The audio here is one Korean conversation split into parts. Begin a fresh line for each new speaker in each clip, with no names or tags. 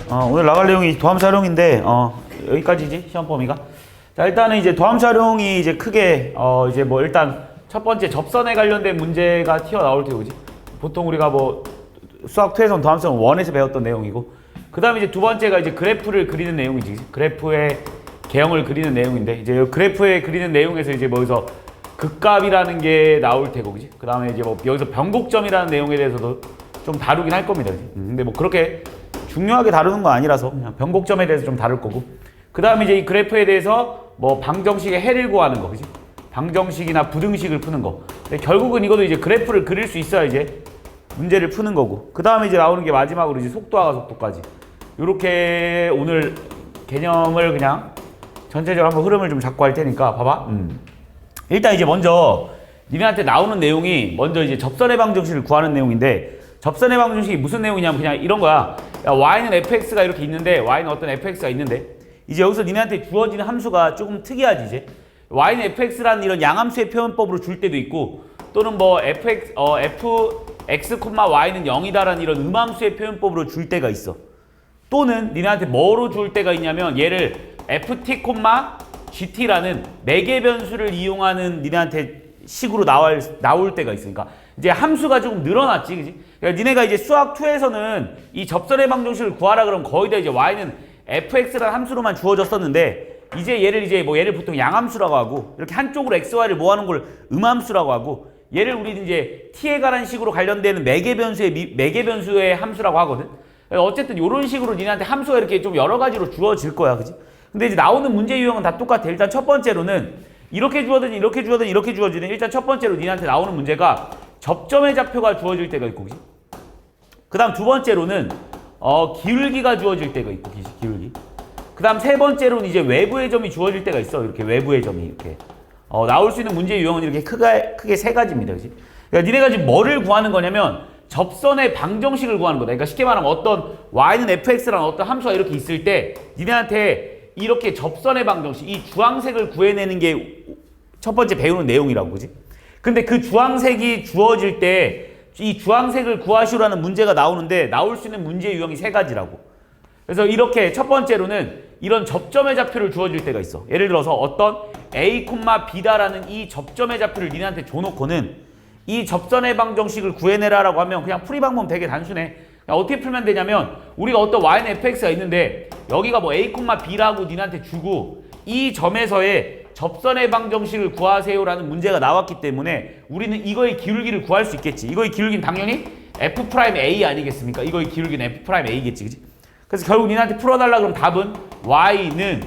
오늘 나갈 내용이 도함수활용인데 여기까지지 시험 범위가. 자, 일단은 이제 도함수활용이 이제 크게 이제 뭐 일단 첫 번째 접선에 관련된 문제가 튀어나올 테고, 그지? 보통 우리가 뭐 수학 투에선 도함수는 원에서 배웠던 내용이고, 그 다음에 이제 두 번째가 이제 그래프를 그리는 내용이지. 그래프의 개형을 그리는 내용인데, 이제 그래프에 그리는 내용에서 이제 뭐 여기서 극값이라는 게 나올 테고, 그지? 그 다음에 이제 뭐 여기서 변곡점이라는 내용에 대해서도 좀 다루긴 할 겁니다. 그지? 근데 뭐 그렇게 중요하게 다루는 거 아니라서 그냥 변곡점에 대해서 좀 다룰 거고, 그 다음에 이제 이 그래프에 대해서 뭐 방정식의 해를 구하는 거, 그지? 방정식이나 부등식을 푸는 거. 근데 결국은 이것도 이제 그래프를 그릴 수 있어야 이제 문제를 푸는 거고, 그 다음에 이제 나오는 게 마지막으로 이제 속도와 가속도까지. 요렇게 오늘 개념을 그냥 전체적으로 한번 흐름을 좀 잡고 할 테니까 봐봐. 일단 이제 먼저 니네한테 나오는 내용이 먼저 이제 접선의 방정식을 구하는 내용인데, 접선의 방정식이 무슨 내용이냐면 그냥 이런 거야. 야, y는 fx가 이렇게 있는데, y는 어떤 fx가 있는데, 이제 여기서 니네한테 주어지는 함수가 조금 특이하지. 이제 y는 fx라는 이런 양함수의 표현법으로 줄 때도 있고, 또는 뭐 fx, fx, y는 0이다라는 이런 음함수의 표현법으로 줄 때가 있어. 또는 니네한테 뭐로 줄 때가 있냐면, 얘를 ft, gt라는 매개 변수를 이용하는 니네한테 식으로 나올 때가 있으니까 이제 함수가 조금 늘어났지, 그지? 그러니까 니네가 이제 수학 2에서는 이 접선의 방정식을 구하라 그러면 거의 다 이제 y는 fx라는 함수로만 주어졌었는데, 이제 얘를 보통 양함수라고 하고, 이렇게 한쪽으로 x, y를 모아놓은 걸 음함수라고 하고, 얘를 우리는 이제 t에 관한 식으로 관련되는 매개 변수의 함수라고 하거든. 어쨌든 이런 식으로 니네한테 함수가 이렇게 좀 여러 가지로 주어질 거야, 그지? 근데 이제 나오는 문제 유형은 다 똑같아. 일단 첫 번째로는 이렇게 주어든 이렇게 주어지는, 일단 첫 번째로 니네한테 나오는 문제가 접점의 좌표가 주어질 때가 있고, 그지? 그 다음 두 번째로는 기울기가 주어질 때가 있고, 기울기. 그 다음 세 번째로는 이제 외부의 점이 주어질 때가 있어. 이렇게 외부의 점이 이렇게 나올 수 있는 문제 유형은 이렇게 크게 세 가지입니다, 그지? 그러니까 니네가 지금 뭐를 구하는 거냐면 접선의 방정식을 구하는 거다. 그러니까 쉽게 말하면 어떤 y는 fx라는 어떤 함수가 이렇게 있을 때 니네한테 이렇게 접선의 방정식, 이 주황색을 구해내는 게 첫 번째 배우는 내용이라고, 그지? 근데 그 주황색이 주어질 때 이 주황색을 구하시오라는 문제가 나오는데, 나올 수 있는 문제 유형이 세 가지라고. 그래서 이렇게 첫 번째로는 이런 접점의 좌표를 주어질 때가 있어. 예를 들어서 어떤 a, b다라는 이 접점의 좌표를 니네한테 줘놓고는 이 접선의 방정식을 구해내라라고 하면 그냥 풀이 방법은 되게 단순해. 그냥 어떻게 풀면 되냐면, 우리가 어떤 y는 fx가 있는데 여기가 뭐 a, b라고 니네한테 주고, 이 점에서의 접선의 방정식을 구하세요라는 문제가 나왔기 때문에 우리는 이거의 기울기를 구할 수 있겠지. 이거의 기울기는 당연히 f'A 아니겠습니까? 이거의 기울기는 f'A겠지, 그지? 그래서 결국 니네한테 풀어달라 그러면 답은 y는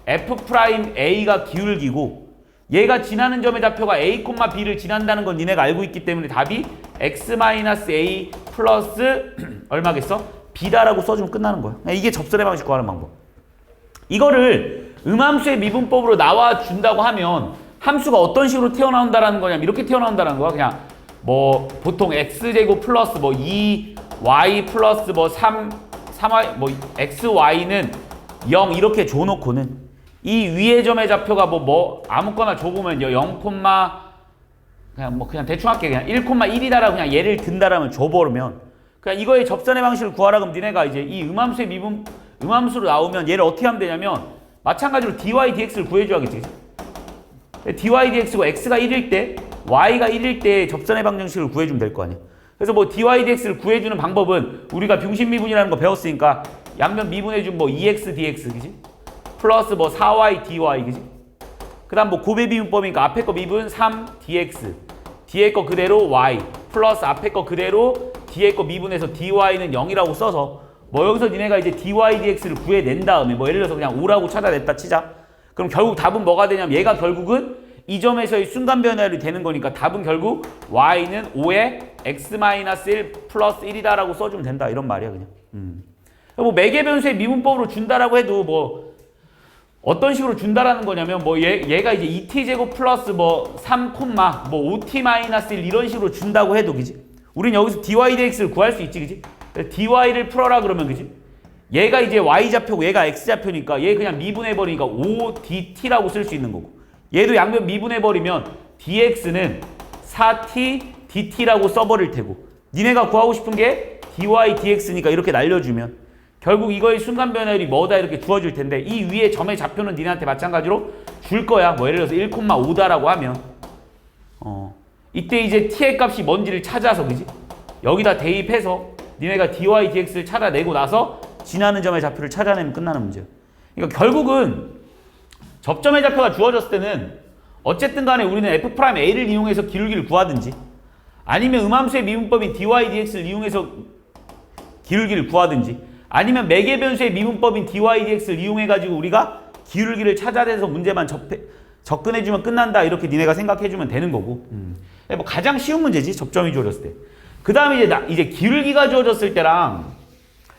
f'A가 기울기고, 얘가 지나는 점의 좌표가 a, b를 지난다는 건 니네가 알고 있기 때문에 답이 x-a 플러스 얼마겠어? b다라고 써주면 끝나는 거야. 이게 접선의 방식 구하는 방법. 이거를 음함수의 미분법으로 나와준다고 하면 함수가 어떤 식으로 튀어나온다라는 거냐면 이렇게 튀어나온다는 거야. 그냥 뭐 보통 x제곱 플러스 뭐 2y 플러스 뭐 3y 뭐 xy는 0 이렇게 줘놓고는 이 위의 점의 좌표가 뭐 아무거나 줘보면 0, 그냥 대충 할게. 그냥 1,1이다라고 그냥 얘를 든다라면 줘버리면, 그냥 이거의 접선의 방식을 구하라 그러면 니네가 이제 이 음함수의 음함수로 나오면 얘를 어떻게 하면 되냐면 마찬가지로 dy, dx를 구해줘야겠지. dy, dx고 x가 1일 때, y가 1일 때 접선의 방정식을 구해주면 될 거 아니야. 그래서 뭐 dy, dx를 구해주는 방법은 우리가 중심미분이라는 거 배웠으니까 양면 미분해준 뭐 2x, dx, 그지? 플러스 뭐 4y, dy, 그지? 그 다음 뭐 고배 미분법이니까 앞에 거 미분 3dx, 뒤에 거 그대로 y, 플러스 앞에 거 그대로 뒤에 거 미분해서 dy는 0이라고 써서 뭐 여기서 니네가 이제 dy, dx를 구해낸 다음에 뭐 예를 들어서 그냥 5라고 찾아냈다 치자. 그럼 결국 답은 뭐가 되냐면 얘가 결국은 이 점에서의 순간 변화율이 되는 거니까 답은 결국 y는 5에 x-1 플러스 1이다라고 써주면 된다. 이런 말이야, 그냥. 뭐 매개 변수의 미분법으로 준다라고 해도 뭐 어떤 식으로 준다라는 거냐면 뭐 얘가 이제 2t제곱 플러스 뭐 3, 뭐 5t-1 이런 식으로 준다고 해도, 그지? 우린 여기서 dy, dx를 구할 수 있지, 그지? dy를 풀어라 그러면, 그지? 얘가 이제 y좌표고 얘가 x좌표니까 얘 그냥 미분해버리니까 5dt라고 쓸 수 있는 거고, 얘도 양변 미분해버리면 dx는 4t dt라고 써버릴 테고, 니네가 구하고 싶은 게 dy dx니까 이렇게 날려주면 결국 이거의 순간 변화율이 뭐다 이렇게 주어질 텐데 이 위에 점의 좌표는 니네한테 마찬가지로 줄 거야. 뭐 예를 들어서 1,5다라고 하면 이때 이제 t의 값이 뭔지를 찾아서 그지? 여기다 대입해서 니네가 dy dx를 찾아내고 나서 지나는 점의 좌표를 찾아내면 끝나는 문제야. 그러니까 결국은 접점의 좌표가 주어졌을 때는 어쨌든 간에 우리는 f'a를 이용해서 기울기를 구하든지 아니면 음함수의 미분법인 dy dx를 이용해서 기울기를 구하든지 아니면 매개 변수의 미분법인 dy dx를 이용해가지고 우리가 기울기를 찾아내서 문제만 접근해주면 끝난다 이렇게 니네가 생각해주면 되는 거고 뭐 가장 쉬운 문제지 접점이 주어졌을 때. 그 다음에 이제 기울기가 주어졌을 때랑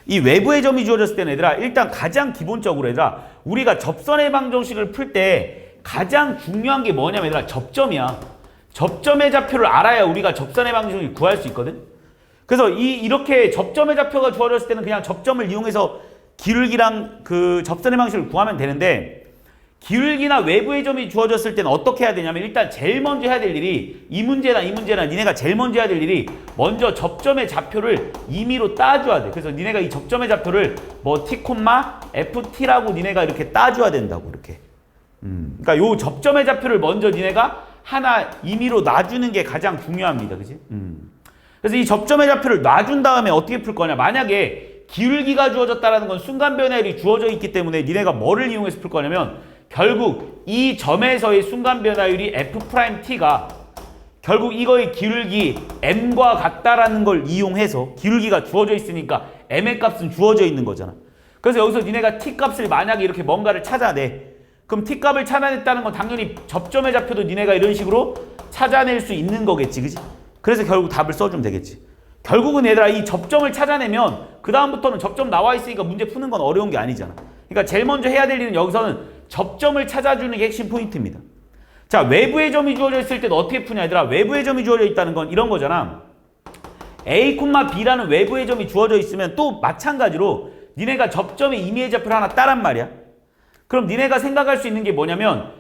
이 외부의 점이 주어졌을 때는 얘들아 일단 가장 기본적으로 얘들아 우리가 접선의 방정식을 풀 때 가장 중요한 게 뭐냐면 얘들아 접점이야. 접점의 좌표를 알아야 우리가 접선의 방정식을 구할 수 있거든. 그래서 이렇게 접점의 좌표가 주어졌을 때는 그냥 접점을 이용해서 기울기랑 그 접선의 방식을 구하면 되는데 기울기나 외부의 점이 주어졌을 때는 어떻게 해야 되냐면 일단 제일 먼저 해야 될 일이 이 문제나 니네가 제일 먼저 해야 될 일이 먼저 접점의 좌표를 임의로 따줘야 돼. 그래서 니네가 이 접점의 좌표를 뭐 t, ft라고 니네가 이렇게 따줘야 된다고 이렇게. 그러니까 요 접점의 좌표를 먼저 니네가 하나 임의로 놔주는 게 가장 중요합니다. 그지? 그래서 이 접점의 좌표를 놔준 다음에 어떻게 풀 거냐. 만약에 기울기가 주어졌다는 건 순간 변화율이 주어져 있기 때문에 니네가 뭐를 이용해서 풀 거냐면 결국 이 점에서의 순간 변화율이 f't가 결국 이거의 기울기 m과 같다라는 걸 이용해서 기울기가 주어져 있으니까 m의 값은 주어져 있는 거잖아. 그래서 여기서 니네가 t 값을 만약에 이렇게 뭔가를 찾아내. 그럼 t 값을 찾아냈다는 건 당연히 접점의 좌표도 니네가 이런 식으로 찾아낼 수 있는 거겠지. 그지? 그래서 결국 답을 써주면 되겠지. 결국은 얘들아 이 접점을 찾아내면 그 다음부터는 접점 나와 있으니까 문제 푸는 건 어려운 게 아니잖아. 그러니까 제일 먼저 해야 될 일은 여기서는 접점을 찾아주는 게 핵심 포인트입니다. 자, 외부의 점이 주어져 있을 때는 어떻게 푸냐 얘들아. 외부의 점이 주어져 있다는 건 이런 거잖아. a, b라는 외부의 점이 주어져 있으면 또 마찬가지로 니네가 접점의 임의의 좌표를 하나 따란 말이야. 그럼 니네가 생각할 수 있는 게 뭐냐면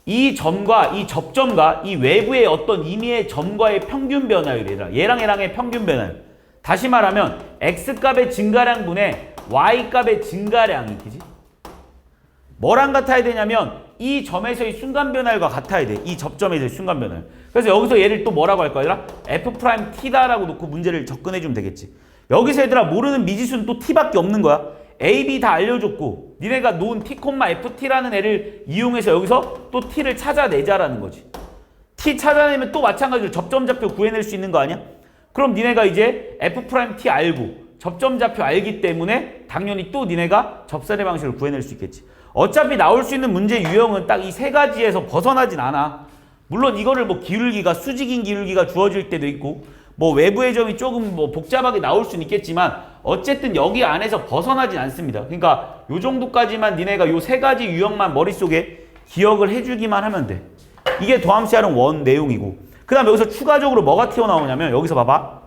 이 점과 이 접점과 이 외부의 어떤 임의의 점과의 평균 변화율이라 얘랑 얘랑의 평균 변화율. 다시 말하면 x값의 증가량분의 y값의 증가량이 그지? 뭐랑 같아야 되냐면 이 점에서의 순간 변화율과 같아야 돼. 이 접점에서의 순간 변화율. 그래서 여기서 얘를 또 뭐라고 할 거야? f't다라고 놓고 문제를 접근해주면 되겠지. 여기서 얘들아 모르는 미지수는 또 t밖에 없는 거야. a, b 다 알려줬고 니네가 놓은 t, ft라는 애를 이용해서 여기서 또 t를 찾아내자라는 거지. t 찾아내면 또 마찬가지로 접점 좌표 구해낼 수 있는 거 아니야? 그럼 니네가 이제 f't 알고 접점 좌표 알기 때문에 당연히 또 니네가 접선의 방식을 구해낼 수 있겠지. 어차피 나올 수 있는 문제 유형은 딱 이 세 가지에서 벗어나진 않아. 물론 이거를 뭐 기울기가 수직인 기울기가 주어질 때도 있고 뭐 외부의 점이 조금 뭐 복잡하게 나올 수는 있겠지만 어쨌든 여기 안에서 벗어나진 않습니다. 그러니까 요 정도까지만 니네가 요 세 가지 유형만 머릿속에 기억을 해주기만 하면 돼. 이게 도함수 활용 원 내용이고 그 다음 여기서 추가적으로 뭐가 튀어나오냐면 여기서 봐봐.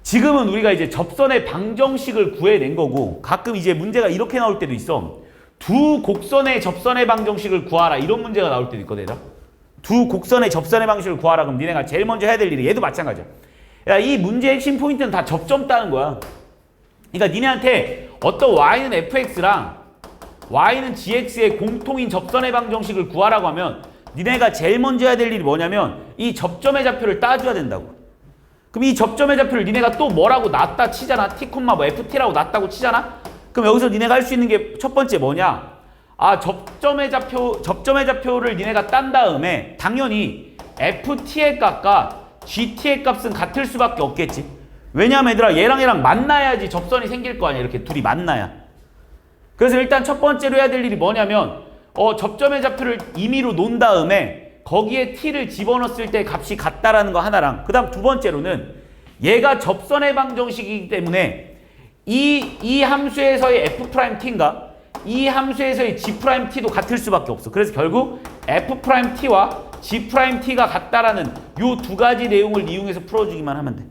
지금은 우리가 이제 접선의 방정식을 구해낸 거고 가끔 이제 문제가 이렇게 나올 때도 있어. 두 곡선의 접선의 방정식을 구하라 이런 문제가 나올 때도 있거든. 두 곡선의 접선의 방식을 구하라 그럼 니네가 제일 먼저 해야 될 일이 얘도 마찬가지야. 야, 이 문제의 핵심 포인트는 다 접점 따는 거야. 그러니까 니네한테 어떤 y는 fx랑 y는 gx의 공통인 접선의 방정식을 구하라고 하면 니네가 제일 먼저 해야 될 일이 뭐냐면 이 접점의 좌표를 따줘야 된다고. 그럼 이 접점의 좌표를 니네가 또 뭐라고 놨다 치잖아. t, 뭐 ft라고 놨다고 치잖아. 그럼 여기서 니네가 할 수 있는 게 첫 번째 뭐냐? 아, 접점의 좌표를 니네가 딴 다음에 당연히 ft의 값과 gt의 값은 같을 수밖에 없겠지. 왜냐면 얘들아 얘랑 만나야지 접선이 생길 거 아니야. 이렇게 둘이 만나야. 그래서 일단 첫 번째로 해야 될 일이 뭐냐면 접점의 좌표를 임의로 놓은 다음에 거기에 t를 집어넣었을 때 값이 같다라는 거 하나랑 그 다음 두 번째로는 얘가 접선의 방정식이기 때문에 이 함수에서의 f't인가 이 함수에서의 g't도 같을 수밖에 없어. 그래서 결국 f't와 g't가 같다라는 요 두 가지 내용을 이용해서 풀어주기만 하면 돼.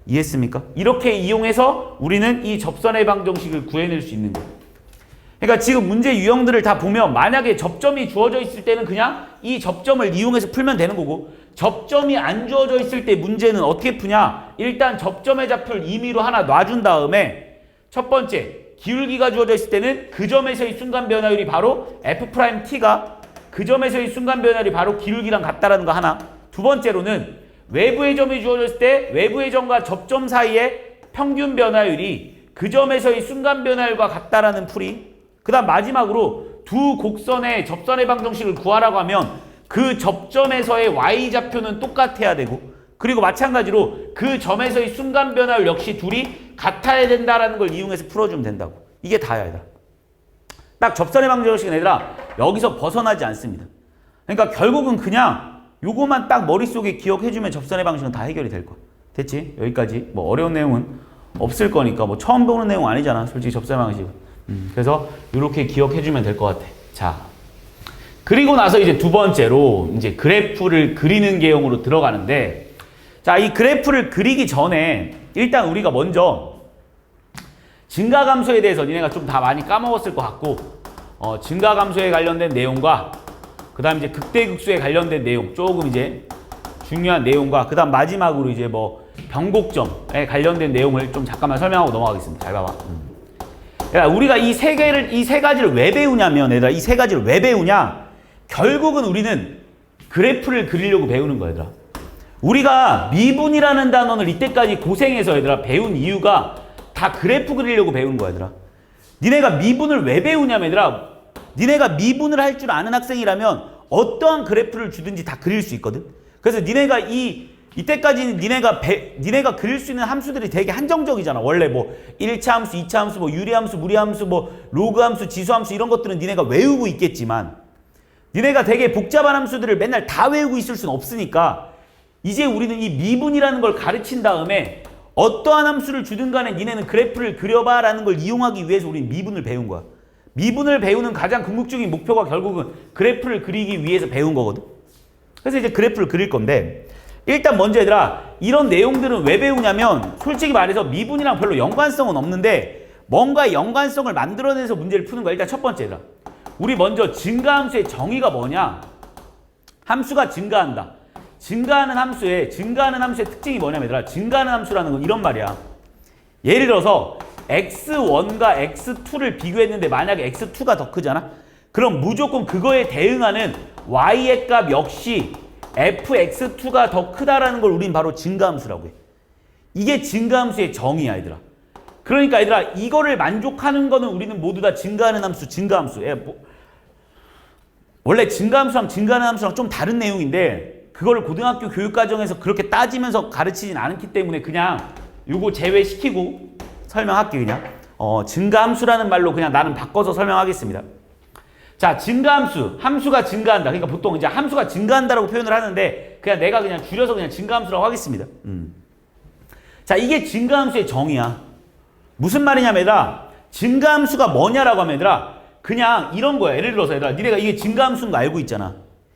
이해했습니까? 이렇게 이용해서 우리는 이 접선의 방정식을 구해낼 수 있는 거예요. 그러니까 지금 문제 유형들을 다 보면 만약에 접점이 주어져 있을 때는 그냥 이 접점을 이용해서 풀면 되는 거고 접점이 안 주어져 있을 때 문제는 어떻게 푸냐? 일단 접점의 좌표를 임의로 하나 놔준 다음에 첫 번째, 기울기가 주어져 있을 때는 그 점에서의 순간 변화율이 바로 F'T가 그 점에서의 순간 변화율이 바로 기울기랑 같다라는 거 하나. 두 번째로는 외부의 점이 주어져 있을 때 외부의 점과 접점 사이의 평균 변화율이 그 점에서의 순간 변화율과 같다라는 풀이. 그 다음 마지막으로 두 곡선의 접선의 방정식을 구하라고 하면 그 접점에서의 y좌표는 똑같아야 되고 그리고 마찬가지로 그 점에서의 순간 변화율 역시 둘이 같아야 된다라는 걸 이용해서 풀어주면 된다고. 이게 다야 얘들아. 딱 접선의 방정식은 얘들아 여기서 벗어나지 않습니다. 그러니까 결국은 그냥 요거만 딱 머릿속에 기억해주면 접선의 방식은 다 해결이 될 거야. 됐지? 여기까지 뭐 어려운 내용은 없을 거니까 뭐 처음 보는 내용 아니잖아 솔직히 접선의 방식은. 그래서 이렇게 기억해주면 될 것 같아. 자, 그리고 나서 이제 두 번째로 이제 그래프를 그리는 계형으로 들어가는데, 자, 이 그래프를 그리기 전에 일단 우리가 먼저 증가감소에 대해서 니네가 좀 다 많이 까먹었을 것 같고, 증가감소에 관련된 내용과 그 다음 이제 극대극소에 관련된 내용 조금 이제 중요한 내용과 그 다음 마지막으로 이제 뭐 변곡점에 관련된 내용을 좀 잠깐만 설명하고 넘어가겠습니다. 잘 봐봐. 야, 우리가 이 세 가지를 왜 배우냐면, 얘들아, 이 세 가지를 왜 배우냐? 결국은 우리는 그래프를 그리려고 배우는 거야, 얘들아. 우리가 미분이라는 단어를 이때까지 고생해서 얘들아 배운 이유가 다 그래프 그리려고 배우는 거야, 얘들아. 니네가 미분을 왜 배우냐면, 얘들아, 니네가 미분을 할 줄 아는 학생이라면 어떠한 그래프를 주든지 다 그릴 수 있거든. 그래서 니네가 이때까지 니네가 그릴 수 있는 함수들이 되게 한정적이잖아. 원래 뭐 1차 함수, 2차 함수, 뭐 유리함수, 무리함수, 뭐 로그함수, 지수함수 이런 것들은 니네가 외우고 있겠지만 니네가 되게 복잡한 함수들을 맨날 다 외우고 있을 수는 없으니까 이제 우리는 이 미분이라는 걸 가르친 다음에 어떠한 함수를 주든 간에 니네는 그래프를 그려봐 라는 걸 이용하기 위해서 우리는 미분을 배운 거야. 미분을 배우는 가장 궁극적인 목표가 결국은 그래프를 그리기 위해서 배운 거거든. 그래서 이제 그래프를 그릴 건데 일단 먼저 얘들아 이런 내용들은 왜 배우냐면 솔직히 말해서 미분이랑 별로 연관성은 없는데 뭔가 연관성을 만들어내서 문제를 푸는 거야. 일단 첫 번째 얘들아 우리 먼저 증가함수의 정의가 뭐냐. 함수가 증가한다. 증가하는 함수의 특징이 뭐냐면 얘들아 증가하는 함수라는 건 이런 말이야. 예를 들어서 x1과 x2를 비교했는데 만약에 x2가 더 크잖아. 그럼 무조건 그거에 대응하는 y의 값 역시 fx2가 더 크다라는 걸 우린 바로 증가함수라고 해. 이게 증가함수의 정의야, 얘들아. 그러니까 얘들아 이거를 만족하는 거는 우리는 모두 다 증가하는 함수, 증가함수. 원래 증가함수랑 증가하는 함수랑 좀 다른 내용인데 그거를 고등학교 교육과정에서 그렇게 따지면서 가르치진 않기 때문에 그냥 요거 제외시키고 설명할게 그냥. 증가함수라는 말로 그냥 나는 바꿔서 설명하겠습니다. 자, 증가함수, 함수가 증가한다. 그러니까 보통 이제 함수가 증가한다라고 표현을 하는데 그냥 내가 그냥 줄여서 그냥 증가함수라고 하겠습니다. 자, 이게 증가함수의 정의야. 무슨 말이냐면 얘들아, 증가함수가 뭐냐라고 하면 얘들아, 그냥 이런 거야. 예를 들어서 얘들아, 니네가 이게 증가함수인 거 알고 있잖아.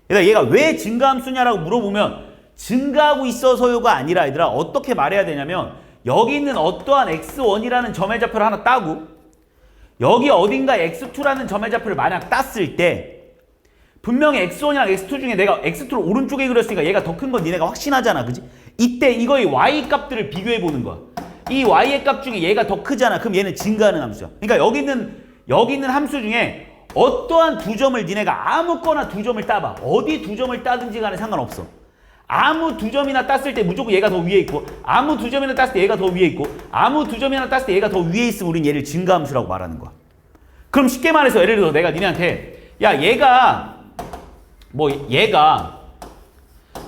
얘들아, 얘가 왜 증가함수냐라고 물어보면 증가하고 있어서요가 아니라 얘들아, 어떻게 말해야 되냐면 여기 있는 어떠한 x1이라는 점의 좌표를 하나 따고 여기 어딘가 x2라는 점의 좌표를 만약 땄을 때 분명히 x1이랑 x2 중에 내가 x2를 오른쪽에 그렸으니까 얘가 더 큰 건 니네가 확신하잖아. 그지? 이때 이거의 y 값들을 비교해 보는 거야. 이 y의 값 중에 얘가 더 크잖아. 그럼 얘는 증가하는 함수야. 그러니까 여기 있는 함수 중에 어떠한 두 점을 니네가 아무거나 두 점을 따봐. 어디 두 점을 따든지 간에 상관없어. 아무 두 점이나 땄을 때 무조건 얘가 더 위에 있고 아무 두 점이나 땄을 때 얘가 더 위에 있고 아무 두 점이나 땄을 때 얘가 더 위에 있으면 우린 얘를 증가함수라고 말하는 거야. 그럼 쉽게 말해서 예를 들어서 내가 니네한테 야 얘가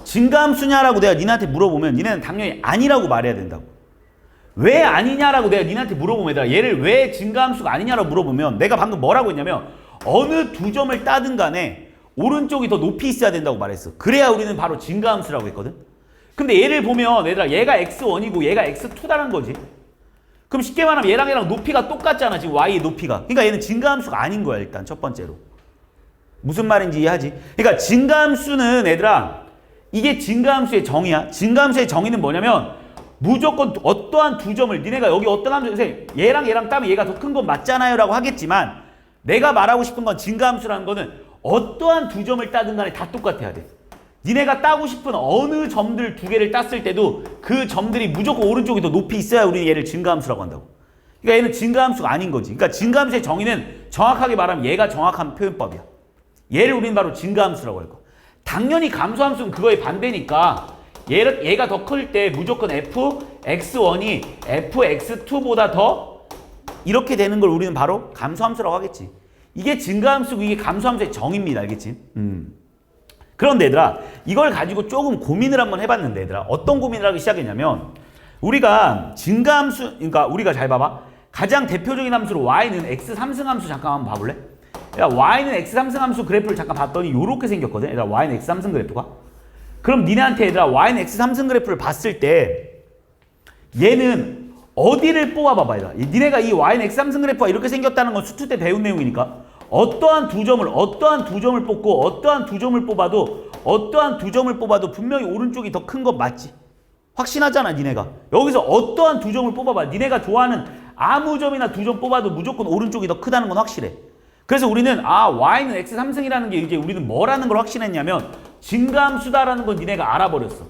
증가함수냐라고 내가 니네한테 물어보면 니네는 당연히 아니라고 말해야 된다고. 왜 아니냐라고 내가 니네한테 물어보면 얘를 왜 증가함수가 아니냐라고 물어보면 내가 방금 뭐라고 했냐면 어느 두 점을 따든 간에 오른쪽이 더 높이 있어야 된다고 말했어. 그래야 우리는 바로 증가함수라고 했거든. 근데 얘를 보면 얘들아 얘가 x1이고 얘가 x2라는 거지. 그럼 쉽게 말하면 얘랑 높이가 똑같잖아. 지금 y의 높이가. 그러니까 얘는 증가함수가 아닌 거야. 일단 첫 번째로. 무슨 말인지 이해하지? 그러니까 증가함수는 얘들아 이게 증가함수의 정의야. 증가함수의 정의는 뭐냐면 무조건 어떠한 두 점을 니네가 여기 어떤 함수 얘랑 따면 얘가 더 큰 건 맞잖아요 라고 하겠지만 내가 말하고 싶은 건 증가함수라는 거는 어떠한 두 점을 따든 간에 다 똑같아야 돼. 니네가 따고 싶은 어느 점들 두 개를 땄을 때도 그 점들이 무조건 오른쪽이 더 높이 있어야 우리는 얘를 증가함수라고 한다고. 그러니까 얘는 증가함수가 아닌 거지. 그러니까 증가함수의 정의는 정확하게 말하면 얘가 정확한 표현법이야. 얘를 우리는 바로 증가함수라고 할 거야. 당연히 감소함수는 그거의 반대니까 얘가 더 클 때 무조건 fx1이 fx2보다 더 이렇게 되는 걸 우리는 바로 감소함수라고 하겠지. 이게 증가함수고 이게 감소함수의 정의입니다. 알겠지? 그런데 얘들아 이걸 가지고 조금 고민을 한번 해봤는데 얘들아 어떤 고민을 하기 시작했냐면 우리가 증가함수 그러니까 우리가 잘 봐봐. 가장 대표적인 함수로 y는 x 3승 함수 잠깐 한번 봐볼래? 야, y는 x 3승 함수 그래프를 잠깐 봤더니 요렇게 생겼거든. 얘들아 y는 x 3승 그래프가. 그럼 니네한테 얘들아 y는 x 3승 그래프를 봤을 때 얘는 어디를 뽑아봐봐 얘들아. 니네가 이 y는 x 3승 그래프가 이렇게 생겼다는 건 수투 때 배운 내용이니까 어떠한 두 점을 뽑고 어떠한 두 점을 뽑아도 분명히 오른쪽이 더 큰 건 맞지? 확신하잖아 니네가. 여기서 어떠한 두 점을 뽑아봐. 니네가 좋아하는 아무 점이나 두 점 뽑아도 무조건 오른쪽이 더 크다는 건 확실해. 그래서 우리는 y는 x 3승이라는 게 이제 우리는 뭐라는 걸 확신했냐면 증가함수다라는 건 니네가 알아버렸어.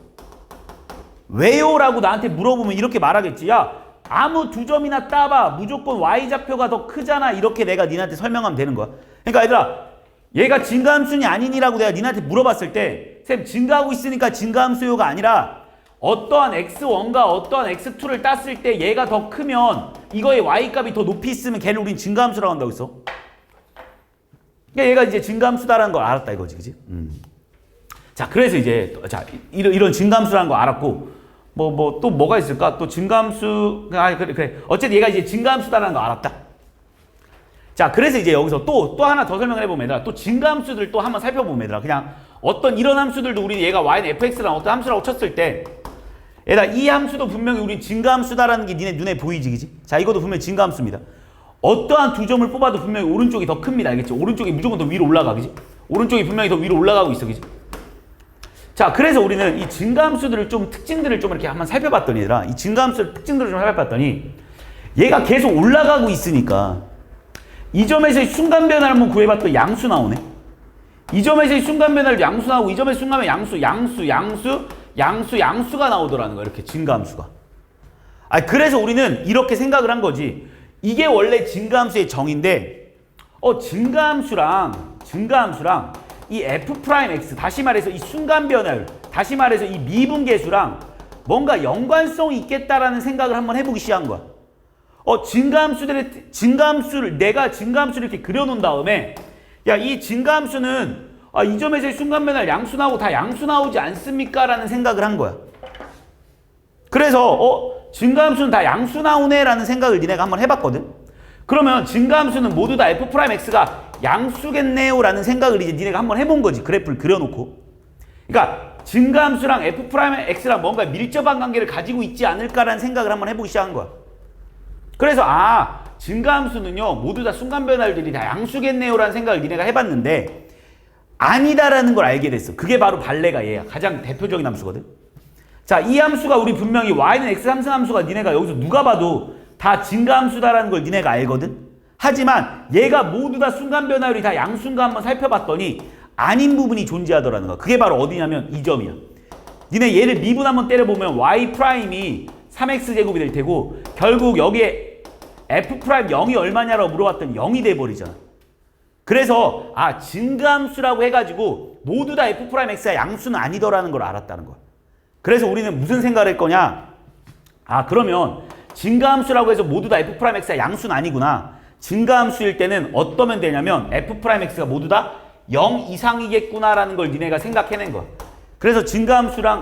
왜요? 라고 나한테 물어보면 이렇게 말하겠지. 야 아무 두 점이나 따봐 무조건 y좌표가 더 크잖아. 이렇게 내가 니네한테 설명하면 되는 거야. 그러니까 얘들아 얘가 증가함수니 아니니라고 내가 니네한테 물어봤을 때 쌤 증가하고 있으니까 증가함수요가 아니라 어떠한 x1과 어떠한 x2를 땄을 때 얘가 더 크면 이거의 y값이 더 높이 있으면 걔를 우린 증가함수라고 한다고 했어. 그러니까 얘가 이제 증가함수다라는 걸 알았다 이거지, 그지? 자, 그래서 이제 자 이런 증가함수라는 거 알았고 또 뭐가 있을까? 또 증가함수 그래 어쨌든 얘가 이제 증가함수다라는 거 알았다. 자, 그래서 이제 여기서 또 하나 더 설명을 해보면 얘들아 또 증가함수들 또 한번 살펴보면 얘들아 그냥 어떤 이런 함수들도 우리 얘가 y는 fx랑 어떤 함수라고 쳤을 때 얘들아 이 함수도 분명히 우리 증가함수다라는 게 니네 눈에 보이지, 그지? 자, 이것도 분명히 증가함수입니다. 어떠한 두 점을 뽑아도 분명히 오른쪽이 더 큽니다. 알겠지? 오른쪽이 무조건 더 위로 올라가, 그지? 오른쪽이 분명히 더 위로 올라가고 있어, 그지? 자, 그래서 우리는 이 증가함수들을 좀 특징들을 좀 이렇게 한번 살펴봤더니 얘들아 이 증가함수의 특징들을 좀 살펴봤더니 얘가 계속 올라가고 있으니까 이 점에서의 순간 변화를 한번 구해봤더니 양수 나오네. 이 점에서의 순간 변화를 양수 나오고 이 점에서 순간 변화 양수가 나오더라는 거야. 이렇게 증가함수가. 그래서 우리는 이렇게 생각을 한 거지. 이게 원래 증가함수의 정의인데 증가함수랑 이 f'x 다시 말해서 이 순간 변화율 다시 말해서 이 미분계수랑 뭔가 연관성이 있겠다라는 생각을 한번 해보기 시작한 거야. 내가 증가함수를 이렇게 그려놓은 다음에 야, 이 증가함수는 이 점에서의 순간 변화를 양수 나오고 다 양수 나오지 않습니까? 라는 생각을 한 거야. 그래서 증가함수는 다 양수 나오네 라는 생각을 니네가 한번 해봤거든. 그러면 증가함수는 모두 다 f'x가 양수겠네요 라는 생각을 이제 니네가 한번 해본 거지. 그래프를 그려놓고. 그러니까 증가함수랑 f'x랑 뭔가 밀접한 관계를 가지고 있지 않을까라는 생각을 한번 해보기 시작한 거야. 그래서 증가함수는요 모두 다 순간 변화들이 다 양수겠네요 라는 생각을 니네가 해봤는데 아니다라는 걸 알게 됐어. 그게 바로 발레가 얘야. 가장 대표적인 함수거든. 자, 이 함수가 우리 분명히 y는 x 3승 함수가 니네가 여기서 누가 봐도 다 증가함수다라는 걸 니네가 알거든. 하지만 얘가 모두 다 순간 변화율이 다 양수인가 한번 살펴봤더니 아닌 부분이 존재하더라는 거야. 그게 바로 어디냐면 이 점이야. 니네 얘를 미분 한번 때려보면 y 프라임이 3x제곱이 될 테고 결국 여기에 f 프라임 0이 얼마냐라고 물어봤더니 0이 돼버리잖아. 그래서 증가함수라고 해가지고 모두 다 f 프라임 x가 양수는 아니더라는 걸 알았다는 거야. 그래서 우리는 무슨 생각을 했거냐? 그러면 증가함수라고 해서 모두 다 f 프라임 x가 양수는 아니구나. 증가함수일 때는 어떠면 되냐면 f 프라임 x가 모두 다 0 이상이겠구나라는 걸 니네가 생각해낸 거야. 그래서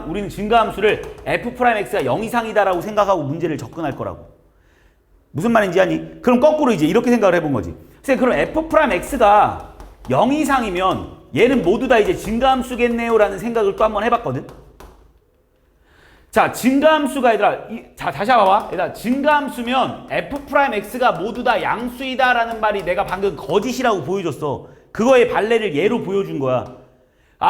우리는 증가함수를 f 프라임 x가 0 이상이다라고 생각하고 문제를 접근할 거라고. 무슨 말인지 아니? 그럼 거꾸로 이제 이렇게 생각을 해본 거지. 그럼 f 프라임 x가 0 이상이면 얘는 모두 다 이제 증가함수겠네요 라는 생각을 또 한번 해봤거든. 자, 증가함수가 얘들아 다시 봐봐. 얘들아 증가함수면 f 프라임 x가 모두 다 양수이다 라는 말이 내가 방금 거짓이라고 보여줬어. 그거의 발레를 얘로 보여준 거야.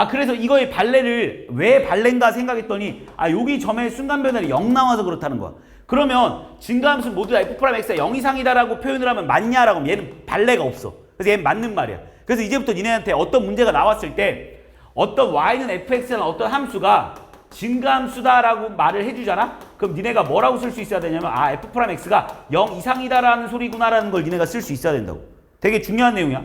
그래서 이거의 발레를 왜 발레인가 생각했더니 여기 점의 순간 변화율이 0 나와서 그렇다는 거야. 그러면 증가함수 모두 다 f 프라임 x가 0 이상이다라고 표현을 하면 맞냐라고 하면 얘는 발레가 없어. 그래서 얘는 맞는 말이야. 그래서 이제부터 니네한테 어떤 문제가 나왔을 때 어떤 y는 fx라는 어떤 함수가 증가함수다라고 말을 해주잖아? 그럼 그럼 니네가 뭐라고 쓸 수 있어야 되냐면 아 f 프라임 x가 0 이상이다라는 소리구나라는 걸 니네가 쓸 수 있어야 된다고. 되게 중요한 내용이야.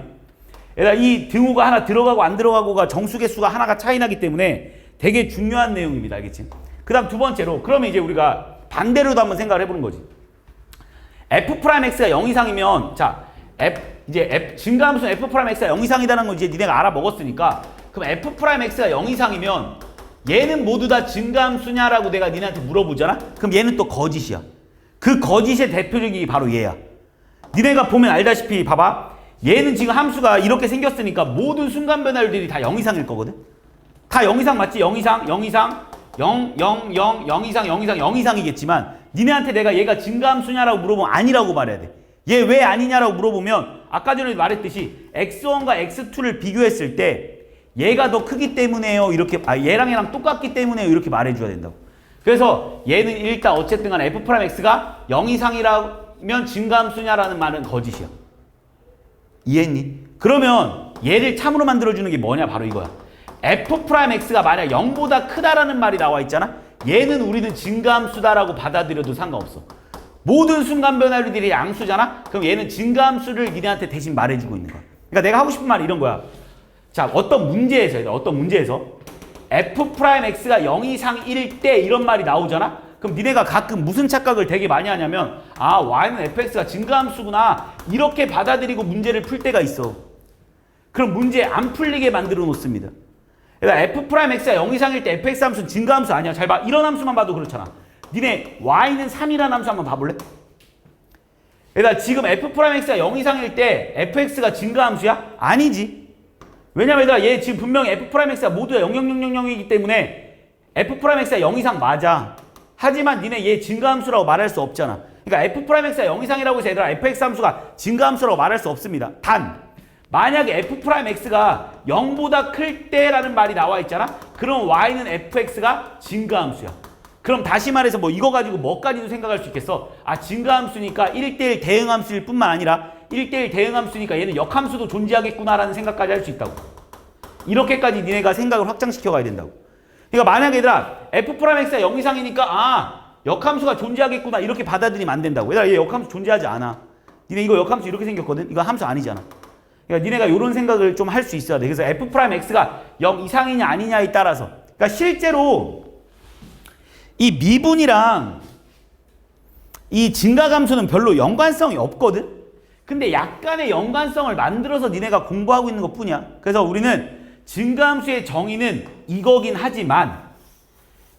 얘들아 이 등호가 하나 들어가고 안 들어가고가 정수 개수가 하나가 차이 나기 때문에 되게 중요한 내용입니다. 알겠지? 그 다음 두 번째로 그러면 이제 우리가 반대로도 한번 생각을 해보는 거지. f 프라임 x가 0 이상이면 자 증가함수는 f 프라임 x가 0 이상이다라는 걸 이제 니네가 알아먹었으니까 그럼 f 프라임 x가 0 이상이면 얘는 모두 다 증가함수냐라고 내가 니네한테 물어보잖아? 그럼 얘는 또 거짓이야. 그 거짓의 대표적이 바로 얘야. 니네가 보면 알다시피 봐봐. 얘는 지금 함수가 이렇게 생겼으니까 모든 순간 변화율들이 다 0 이상일 거거든? 다 0 이상 맞지? 0 이상, 0 이상, 0, 0, 0, 0 이상, 0 이상, 0 이상이겠지만 니네한테 내가 얘가 증가함수냐라고 물어보면 아니라고 말해야 돼. 얘 왜 아니냐라고 물어보면 아까 전에 말했듯이 x1과 x2를 비교했을 때 얘가 더 크기 때문에요. 이렇게 얘랑 똑같기 때문에요. 이렇게 말해줘야 된다고. 그래서 얘는 일단 어쨌든 간에 f 프라임 x가 0 이상이라면 증가함수냐라는 말은 거짓이야. 이해했니? 그러면 얘를 참으로 만들어주는 게 뭐냐? 바로 이거야. f 프라임 x가 만약 0보다 크다라는 말이 나와 있잖아? 얘는 우리는 증가함수다라고 받아들여도 상관없어. 모든 순간 변화율들이 양수잖아? 그럼 얘는 증가함수를 니네한테 대신 말해주고 있는 거야. 그러니까 내가 하고 싶은 말이 이런 거야. 자, 어떤 문제에서 f 프라임 x가 0 이상일 때 이런 말이 나오잖아? 그럼 니네가 가끔 무슨 착각을 되게 많이 하냐면 아, y는 fx가 증가함수구나 이렇게 받아들이고 문제를 풀 때가 있어. 그럼 문제 안 풀리게 만들어 놓습니다. 그러니까 f 프라임 x가 0 이상일 때 fx 함수는 증가함수 아니야. 잘 봐. 이런 함수만 봐도 그렇잖아. 니네 y는 3이라는 함수 한번 봐볼래? 그러니까 지금 f 프라임 x가 0 이상일 때 fx가 증가함수야? 아니지. 왜냐면 얘 지금 분명히 f 프라임 x가 모두 다 0,0,0,0이기 때문에 f 프라임 x가 0 이상 맞아. 하지만 니네 얘 증가함수라고 말할 수 없잖아. 그러니까 f 프라임 x가 0 이상이라고 해서 얘들아 fx 함수가 증가함수라고 말할 수 없습니다. 단 만약에 f 프라임 x가 0보다 클 때라는 말이 나와 있잖아. 그럼 y는 fx가 증가함수야. 그럼 다시 말해서 뭐 이거 가지고 뭐까지도 생각할 수 있겠어? 아, 증가함수니까 1대1 대응함수일 뿐만 아니라 1대1 대응함수니까 얘는 역함수도 존재하겠구나라는 생각까지 할 수 있다고. 이렇게까지 니네가 생각을 확장시켜 가야 된다고. 그러니까 만약에 얘들아 f 프라임 x가 0 이상이니까 아, 역함수가 존재하겠구나 이렇게 받아들이면 안 된다고. 얘들아 얘 역함수 존재하지 않아. 니네 이거 역함수 이렇게 생겼거든? 이거 함수 아니잖아. 그러니까 니네가 이런 생각을 좀 할 수 있어야 돼. 그래서 f 프라임 x가 0 이상이냐 아니냐에 따라서. 그러니까 실제로 이 미분이랑 이 증가감수는 별로 연관성이 없거든? 근데 약간의 연관성을 만들어서 니네가 공부하고 있는 것 뿐이야. 그래서 우리는 증가함수의 정의는 이거긴 하지만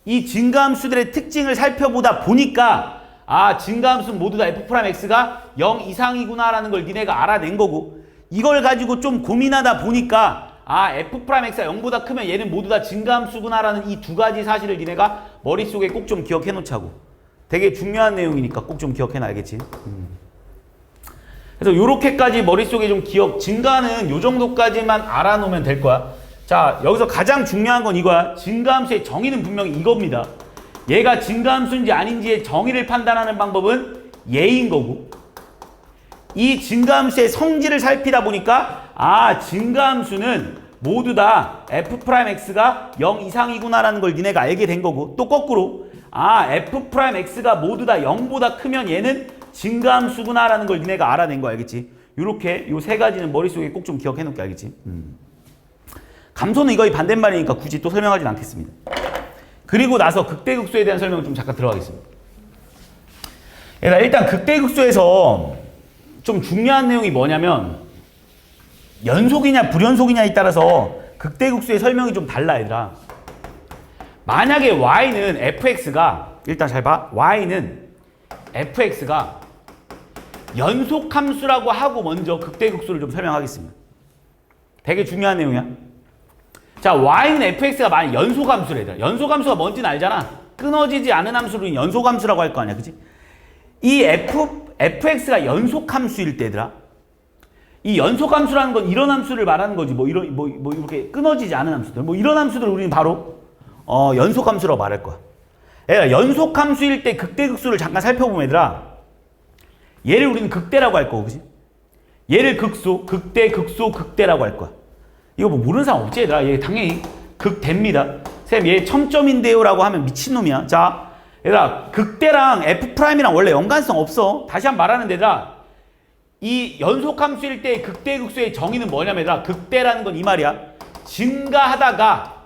이 증가함수들의 특징을 살펴보다 보니까 아, 증가함수는 모두 다 f 프라임 x가 0 이상이구나라는 걸 니네가 알아낸 거고 이걸 가지고 좀 고민하다 보니까 아, f 프라임 x가 0보다 크면 얘는 모두 다 증가함수구나라는 이 두 가지 사실을 니네가 머릿속에 꼭 좀 기억해 놓자고. 되게 중요한 내용이니까 꼭 좀 기억해 놔야겠지. 그래서 요렇게까지 머릿속에 좀 증가는 요 정도까지만 알아놓으면 될 거야. 자, 여기서 가장 중요한 건 이거야. 증가함수의 정의는 분명히 이겁니다. 얘가 증가함수인지 아닌지의 정의를 판단하는 방법은 얘인 거고 이 증가함수의 성질을 살피다 보니까 아, 증가함수는 모두 다 f 프라임 x가 0 이상이구나라는 걸 니네가 알게 된 거고 또 거꾸로 아, f 프라임 x가 모두 다 0보다 크면 얘는 증가함수구나라는 걸 니네가 알아낸 거 알겠지? 요렇게 요 세 가지는 머릿속에 꼭 좀 기억해 놓게 알겠지? 감소는 이거의 반대말이니까 굳이 또 설명하진 않겠습니다. 그리고 나서 극대극소에 대한 설명을 좀 잠깐 들어가겠습니다. 일단 극대극소에서 좀 중요한 내용이 뭐냐면 연속이냐 불연속이냐에 따라서 극대극소의 설명이 좀 달라 얘들아. 만약에 y는 fx가 일단 잘 봐. y는 fx가 연속함수라고 하고 먼저 극대극소를 좀 설명하겠습니다. 되게 중요한 내용이야. 자, y는 fx가 만약 연속함수래 얘들아. 연속함수가 뭔지는 알잖아. 끊어지지 않은 함수를 연속함수라고 할 거 아니야. 그치? 이 fx가 연속함수일 때더라. 이 연속함수라는 건 이런 함수를 말하는 거지. 뭐 이렇게 끊어지지 않은 함수들. 뭐 이런 함수들 우리는 바로 연속함수라고 말할 거야. 얘들아, 연속함수일 때 극대극소를 잠깐 살펴보면 얘들아. 얘를 우리는 극대라고 할 거고, 그지? 얘를 극소, 극대, 극소, 극대라고 할 거야. 이거 뭐 모르는 사람 없지, 얘들아. 얘 당연히 극대입니다. 쌤, 얘 첨점인데요? 라고 하면 미친놈이야. 자, 얘들아, 극대랑 F'이랑 원래 연관성 없어. 다시 한번 말하는데, 얘들아, 이 연속함수일 때 극대극소의 정의는 뭐냐면, 얘들아, 극대라는 건 이 말이야. 증가하다가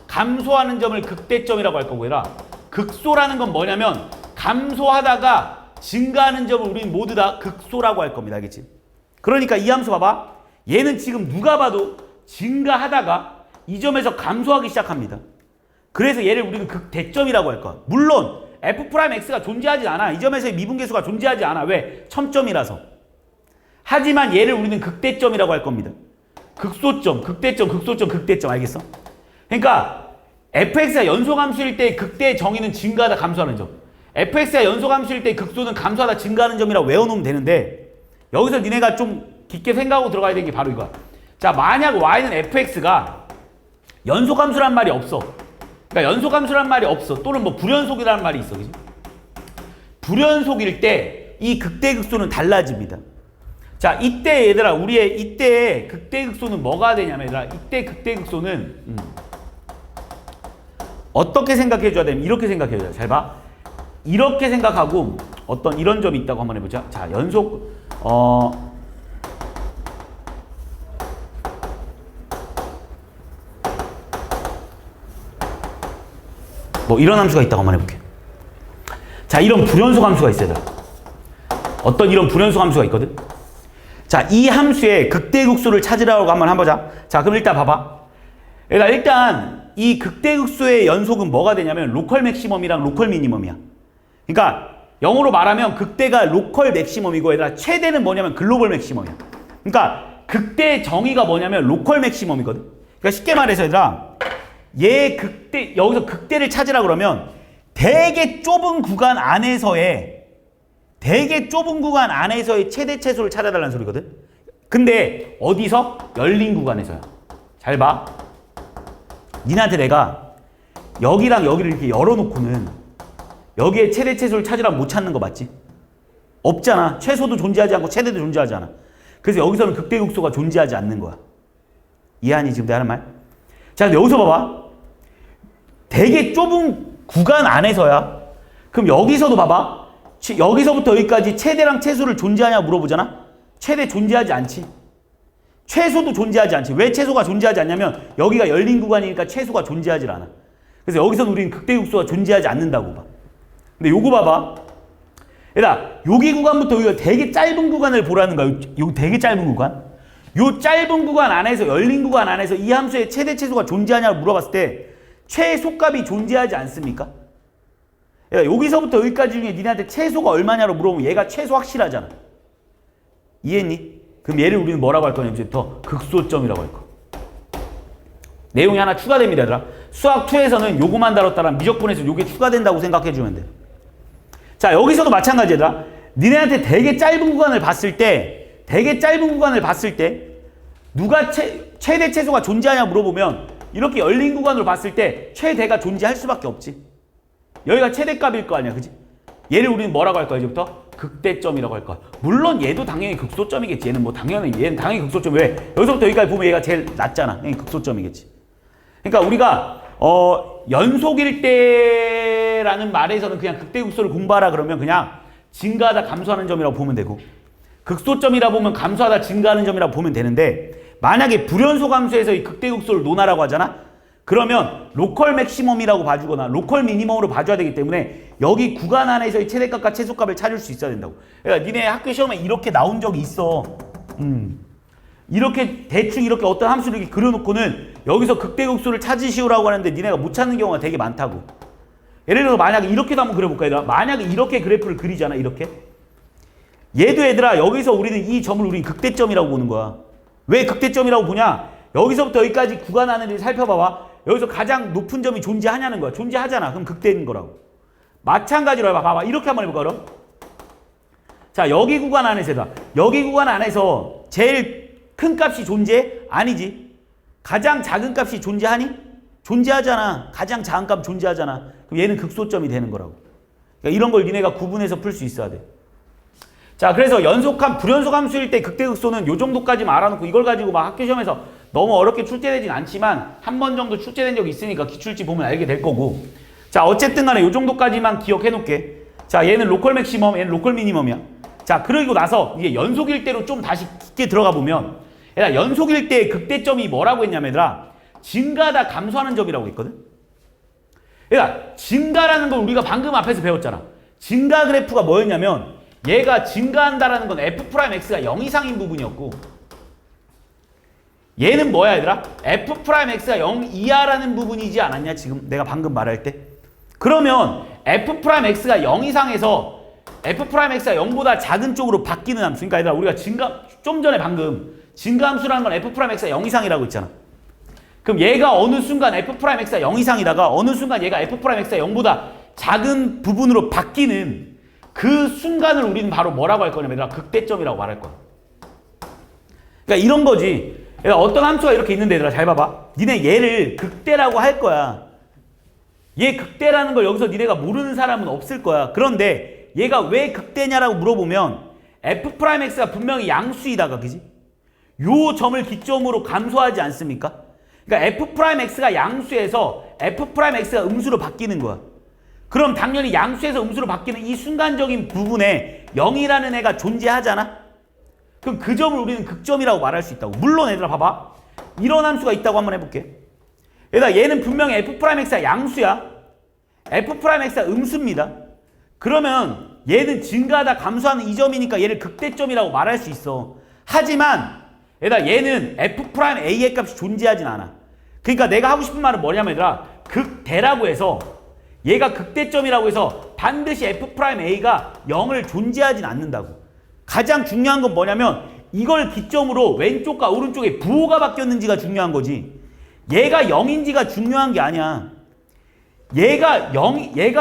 감소하는 점을 극대점이라고 할 거고, 얘들아, 극소라는 건 뭐냐면 감소하다가 증가하는 점을 우리는 모두 다 극소라고 할 겁니다. 알겠지? 그러니까 이 함수 봐봐. 얘는 지금 누가 봐도 증가하다가 이 점에서 감소하기 시작합니다. 그래서 얘를 우리는 극대점이라고 할 거야. 물론 F'X가 존재하지 않아. 이 점에서의 미분계수가 존재하지 않아. 왜? 첨점이라서. 하지만 얘를 우리는 극대점이라고 할 겁니다. 극소점, 극대점, 극소점, 극대점. 알겠어? 그러니까 fx가 연속함수일 때 극대의 정의는 증가하다 감소하는 점. fx가 연속함수일 때 극소는 감소하다 증가하는 점이라고 외워놓으면 되는데 여기서 니네가 좀 깊게 생각하고 들어가야 되는 게 바로 이거야. 자, 만약 y는 fx가 연속함수란 말이 없어. 그러니까 연속함수란 말이 없어. 또는 뭐 불연속이라는 말이 있어. 그지? 불연속일 때 이 극대극소는 달라집니다. 자, 이때 얘들아, 우리의 이때의 극대극소는 뭐가 되냐면 얘들아, 이때 극대극소는 어떻게 생각해 줘야 되면 이렇게 생각해 줘야 돼. 잘 봐. 이렇게 생각하고 어떤 이런 점이 있다고 한번 해보자. 자, 연속 뭐 이런 함수가 있다고 한번 해볼게. 자, 이런 불연속 함수가 있어야 돼. 어떤 이런 불연속 함수가 있거든. 자, 이 함수의 극대극소를 찾으라고 한번 해보자. 자, 그럼 일단 봐봐. 일단 이 극대극소의 연속은 뭐가 되냐면 로컬 맥시멈이랑 로컬 미니멈이야. 그러니까 영어로 말하면 극대가 로컬 맥시멈이고 얘들아 최대는 뭐냐면 글로벌 맥시멈이야. 그러니까 극대의 정의가 뭐냐면 로컬 맥시멈이거든. 그러니까 쉽게 말해서 얘들아 얘 극대, 여기서 극대를 찾으라 그러면 되게 좁은 구간 안에서의 최대 최소를 찾아달라는 소리거든. 근데 어디서? 열린 구간에서야. 잘 봐. 니한테 내가 여기랑 여기를 이렇게 열어놓고는 여기에 최대 최소를 찾으라면 못 찾는 거 맞지? 없잖아. 최소도 존재하지 않고 최대도 존재하지 않아. 그래서 여기서는 극대극소가 존재하지 않는 거야. 이해하니 지금 내가 하는 말? 자, 근데 여기서 봐봐. 되게 좁은 구간 안에서야. 그럼 여기서도 봐봐. 여기서부터 여기까지 최대랑 최소를 존재하냐 물어보잖아. 최대 존재하지 않지. 최소도 존재하지 않지. 왜 최소가 존재하지 않냐면 여기가 열린 구간이니까 최소가 존재하지 않아. 그래서 여기서는 우리는 극대극소가 존재하지 않는다고 봐. 근데 요거 봐봐. 얘들아, 여기 구간부터 여기가 되게 짧은 구간을 보라는 거야. 요 되게 짧은 구간. 요 짧은 구간 안에서, 열린 구간 안에서 이 함수의 최대 최소가 존재하냐고 물어봤을 때 최소값이 존재하지 않습니까? 여기서부터 여기까지 중에 니네한테 최소가 얼마냐로 물어보면 얘가 최소 확실하잖아. 이해했니? 그럼 얘를 우리는 뭐라고 할 거냐면 더 극소점이라고 할 거. 내용이 하나 추가됩니다, 얘들아. 수학 2에서는 요거만 다뤘다면 미적분에서 요게 추가된다고 생각해주면 돼. 자, 여기서도 마찬가지다. 니네한테 되게 짧은 구간을 봤을 때 누가 최대 최소가 존재하냐 물어보면 이렇게 열린 구간으로 봤을 때 최대가 존재할 수밖에 없지. 여기가 최대값일 거 아니야, 그지? 얘를 우리는 뭐라고 할 거야, 이제부터? 극대점이라고 할 거야. 물론 얘도 당연히 극소점이겠지. 얘는 당연히 극소점. 왜? 여기서부터 여기까지 보면 얘가 제일 낮잖아. 극소점이겠지. 그러니까 우리가 연속일 때라는 말에서는 그냥 극대극소를 공부하라 그러면 그냥 증가하다 감소하는 점이라고 보면 되고, 극소점이라 보면 감소하다 증가하는 점이라고 보면 되는데, 만약에 불연속 함수에서 이 극대극소를 논하라고 하잖아? 그러면 로컬 맥시멈이라고 봐주거나 로컬 미니멈으로 봐줘야 되기 때문에 여기 구간 안에서의 최대값과 최소값을 찾을 수 있어야 된다고. 그러니까 니네 학교 시험에 이렇게 나온 적이 있어. 이렇게 대충 이렇게 어떤 함수를 이렇게 그려놓고는 여기서 극대극소를 찾으시오라고 하는데 니네가 못 찾는 경우가 되게 많다고. 예를 들어서 만약에 이렇게도 한번 그려볼까, 얘들아? 만약에 이렇게 그래프를 그리잖아, 이렇게. 얘도 얘들아, 여기서 우리는 이 점을 우리는 극대점이라고 보는 거야. 왜 극대점이라고 보냐? 여기서부터 여기까지 구간 안을 살펴봐봐. 여기서 가장 높은 점이 존재하냐는 거야. 존재하잖아. 그럼 극대인 거라고. 마찬가지로 해봐. 봐봐. 이렇게 한번 해볼까, 그럼? 자, 여기 구간 안에서다. 여기 구간 안에서 제일 큰 값이 존재해? 아니지. 가장 작은 값이 존재하니? 존재하잖아. 가장 작은 값 존재하잖아. 그럼 얘는 극소점이 되는 거라고. 그러니까 이런 걸 니네가 구분해서 풀 수 있어야 돼. 자, 그래서 불연속 함수일 때 극대극소는 요 정도까지만 알아놓고 이걸 가지고 막 학교 시험에서 너무 어렵게 출제되진 않지만 한 번 정도 출제된 적이 있으니까 기출지 보면 알게 될 거고, 자, 어쨌든 간에 요 정도까지만 기억해 놓게. 자, 얘는 로컬 맥시멈, 얘는 로컬 미니멈이야. 자, 그리고 나서 이게 연속일 때로 좀 다시 깊게 들어가 보면, 얘들아, 연속일 때의 극대점이 뭐라고 했냐면, 얘들아, 증가하다 감소하는 점이라고 했거든? 얘들아, 증가라는 걸 우리가 방금 앞에서 배웠잖아. 증가 그래프가 뭐였냐면, 얘가 증가한다라는 건 F'X가 0 이상인 부분이었고, 얘는 뭐야, 얘들아? F'X가 0 이하라는 부분이지 않았냐, 지금 내가 방금 말할 때? 그러면 F'X가 0 이상에서 F'X가 0보다 작은 쪽으로 바뀌는 함수. 그러니까 얘들아, 우리가 좀 전에 방금 증가함수라는 건 F'X가 0 이상이라고 했잖아. 그럼 얘가 어느 순간 F'X가 0 이상이다가 어느 순간 얘가 F'X가 0보다 작은 부분으로 바뀌는 그 순간을 우리는 바로 뭐라고 할 거냐면, 얘들아, 극대점이라고 말할 거야. 그러니까 이런 거지. 얘들아, 어떤 함수가 이렇게 있는데, 얘들아, 잘 봐봐. 니네 얘를 극대라고 할 거야. 얘 극대라는 걸 여기서 니네가 모르는 사람은 없을 거야. 그런데 얘가 왜 극대냐라고 물어보면 F'X가 분명히 양수이다가, 그지? 요 점을 기점으로 감소하지 않습니까? 그러니까 F'X가 양수에서 F'X가 음수로 바뀌는 거야. 그럼 당연히 양수에서 음수로 바뀌는 이 순간적인 부분에 0이라는 애가 존재하잖아? 그럼 그 점을 우리는 극점이라고 말할 수 있다고. 물론 얘들아, 봐봐. 이런 함수가 있다고 한번 해볼게. 얘들아, 얘는 분명히 F'X가 양수야. F'X가 음수입니다. 그러면 얘는 증가하다 감소하는 이 점이니까 얘를 극대점이라고 말할 수 있어. 하지만 얘들아, 얘는 F'A의 값이 존재하진 않아. 그러니까 내가 하고 싶은 말은 뭐냐면, 얘들아, 극대라고 해서 얘가 극대점이라고 해서 반드시 F'A가 0을 존재하진 않는다고. 가장 중요한 건 뭐냐면 이걸 기점으로 왼쪽과 오른쪽에 부호가 바뀌었는지가 중요한 거지. 얘가 0인지가 중요한 게 아니야. 얘가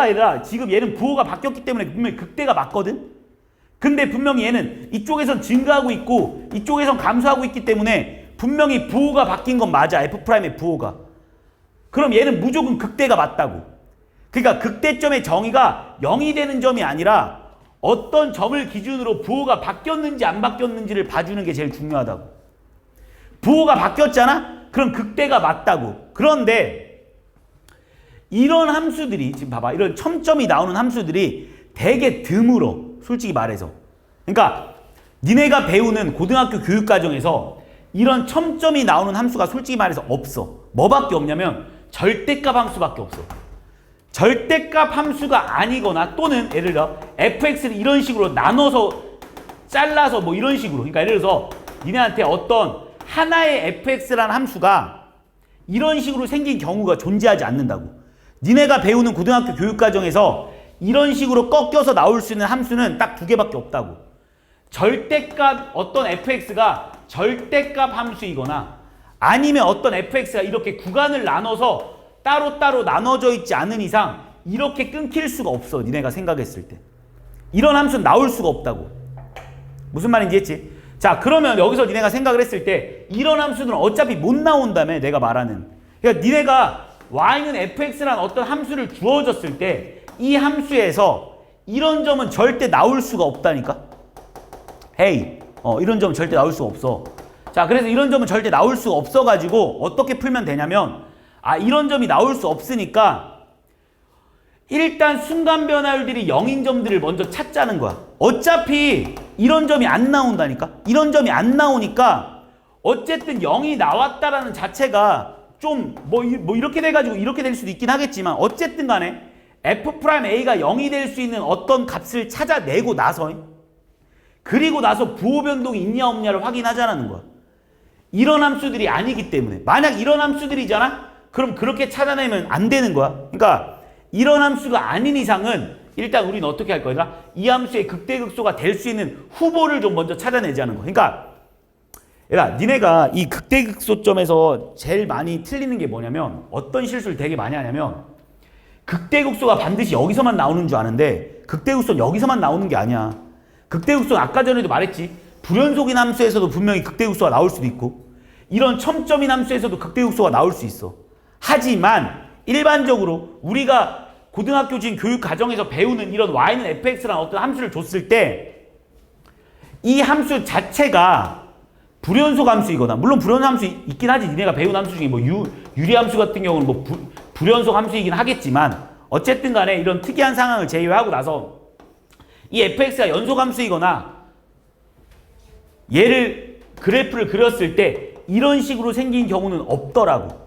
아니라 지금 얘는 부호가 바뀌었기 때문에 분명히 극대가 맞거든? 근데 분명히 얘는 이쪽에선 증가하고 있고 이쪽에선 감소하고 있기 때문에 분명히 부호가 바뀐 건 맞아. F'의 부호가. 그럼 얘는 무조건 극대가 맞다고. 그러니까 극대점의 정의가 0이 되는 점이 아니라 어떤 점을 기준으로 부호가 바뀌었는지 안 바뀌었는지를 봐주는 게 제일 중요하다고. 부호가 바뀌었잖아? 그럼 극대가 맞다고. 그런데 이런 함수들이 지금 봐봐. 이런 첨점이 나오는 함수들이 되게 드물어. 솔직히 말해서. 그러니까 니네가 배우는 고등학교 교육과정에서 이런 첨점이 나오는 함수가 솔직히 말해서 없어. 뭐밖에 없냐면 절대값 함수밖에 없어. 절대값 함수가 아니거나 또는 예를 들어 fx를 이런 식으로 나눠서 잘라서 뭐 이런 식으로, 그러니까 예를 들어서 니네한테 어떤 하나의 fx라는 함수가 이런 식으로 생긴 경우가 존재하지 않는다고. 니네가 배우는 고등학교 교육과정에서 이런 식으로 꺾여서 나올 수 있는 함수는 딱 두 개밖에 없다고. 절대값 어떤 fx가 절대값 함수이거나 아니면 어떤 fx가 이렇게 구간을 나눠서 따로따로 나눠져 있지 않은 이상 이렇게 끊길 수가 없어. 니네가 생각했을 때. 이런 함수는 나올 수가 없다고. 무슨 말인지 했지? 자, 그러면 여기서 니네가 생각을 했을 때 이런 함수는 어차피 못 나온다며, 내가 말하는. 그러니까 니네가 y는 fx라는 어떤 함수를 주어졌을 때 이 함수에서 이런 점은 절대 나올 수가 없다니까? 헤이, 이런 점은 절대 나올 수가 없어. 자, 그래서 이런 점은 절대 나올 수가 없어가지고 어떻게 풀면 되냐면, 이런 점이 나올 수 없으니까 일단 순간 변화율들이 0인 점들을 먼저 찾자는 거야. 어차피 이런 점이 안 나온다니까? 이런 점이 안 나오니까 어쨌든 0이 나왔다라는 자체가 좀 뭐 이렇게 돼가지고 이렇게 될 수도 있긴 하겠지만 어쨌든 간에 F'A가 0이 될 수 있는 어떤 값을 찾아내고 나서 그리고 나서 부호 변동이 있냐 없냐를 확인하자는 거야. 이런 함수들이 아니기 때문에. 만약 이런 함수들이잖아? 그럼 그렇게 찾아내면 안 되는 거야. 그러니까 이런 함수가 아닌 이상은 일단 우리는 어떻게 할 거야? 이 함수의 극대극소가 될 수 있는 후보를 좀 먼저 찾아내자는 거야. 그러니까 얘들아, 니네가 이 극대극소점에서 제일 많이 틀리는 게 뭐냐면 어떤 실수를 되게 많이 하냐면 극대극소가 반드시 여기서만 나오는 줄 아는데 극대극소는 여기서만 나오는 게 아니야. 극대극소는 아까 전에도 말했지. 불연속인 함수에서도 분명히 극대극소가 나올 수도 있고 이런 첨점인 함수에서도 극대극소가 나올 수 있어. 하지만 일반적으로 우리가 고등학교 지금 교육 과정에서 배우는 이런 y는 fx라는 어떤 함수를 줬을 때 이 함수 자체가 불연속 함수이거나, 물론 불연속 함수 있긴 하지. 니네가 배운 함수 중에 뭐 유리 함수 같은 경우는 뭐 불연속 함수이긴 하겠지만 어쨌든 간에 이런 특이한 상황을 제외하고 나서 이 fx가 연소함수이거나 얘를 그래프를 그렸을 때 이런 식으로 생긴 경우는 없더라고.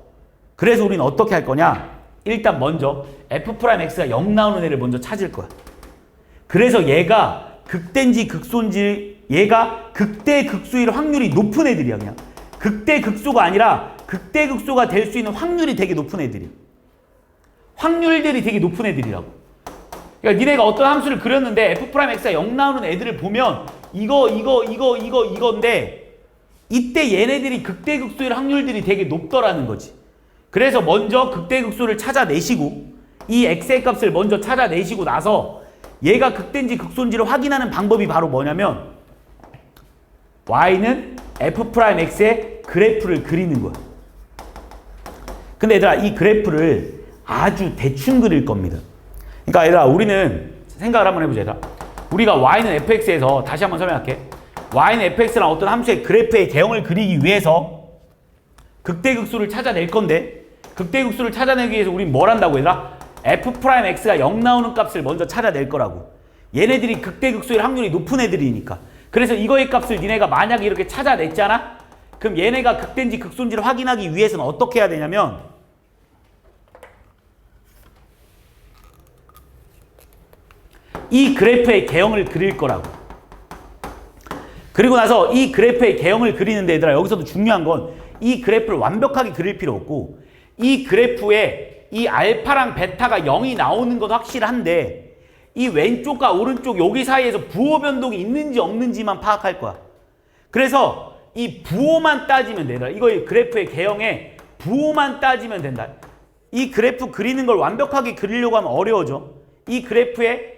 그래서 우리는 어떻게 할 거냐? 일단 먼저 f'x가 0 나오는 애를 먼저 찾을 거야. 그래서 얘가 극대인지 극소인지 얘가 극대 극소일 확률이 높은 애들이야. 그냥 극대 극소가 아니라 극대 극소가 될 수 있는 확률이 되게 높은 애들이야. 확률들이 되게 높은 애들이라고. 그러니까 니네가 어떤 함수를 그렸는데 f'x가 0 나오는 애들을 보면 이건데 이때 얘네들이 극대 극소일 확률들이 되게 높더라는 거지. 그래서 먼저 극대 극소를 찾아내시고 이 x의 값을 먼저 찾아내시고 나서 얘가 극대인지 극소인지를 확인하는 방법이 바로 뭐냐면 y는 f'x의 그래프를 그리는 거야. 근데 얘들아 이 그래프를 아주 대충 그릴 겁니다. 그러니까 얘들아 우리는 생각을 한번 해보자. 얘들아 우리가 y는 fx에서 다시 한번 설명할게. y는 fx랑 어떤 함수의 그래프의 개형을 그리기 위해서 극대극소를 찾아낼 건데 극대극소를 찾아내기 위해서 우린 뭘 한다고 얘들아? f'x가 0 나오는 값을 먼저 찾아낼 거라고. 얘네들이 극대극소일 확률이 높은 애들이니까. 그래서 이거의 값을 니네가 만약에 이렇게 찾아냈잖아? 그럼 얘네가 극대인지 극소인지를 확인하기 위해서는 어떻게 해야 되냐면 이 그래프의 개형을 그릴 거라고. 그리고 나서 이 그래프의 개형을 그리는데 얘들아 여기서도 중요한 건 이 그래프를 완벽하게 그릴 필요 없고 이 그래프에 이 알파랑 베타가 0이 나오는 건 확실한데 이 왼쪽과 오른쪽 여기 사이에서 부호 변동이 있는지 없는지만 파악할 거야. 그래서 이 부호만 따지면 된다. 이거 그래프의 개형에 부호만 따지면 된다. 이 그래프 그리는 걸 완벽하게 그리려고 하면 어려워져. 이 그래프의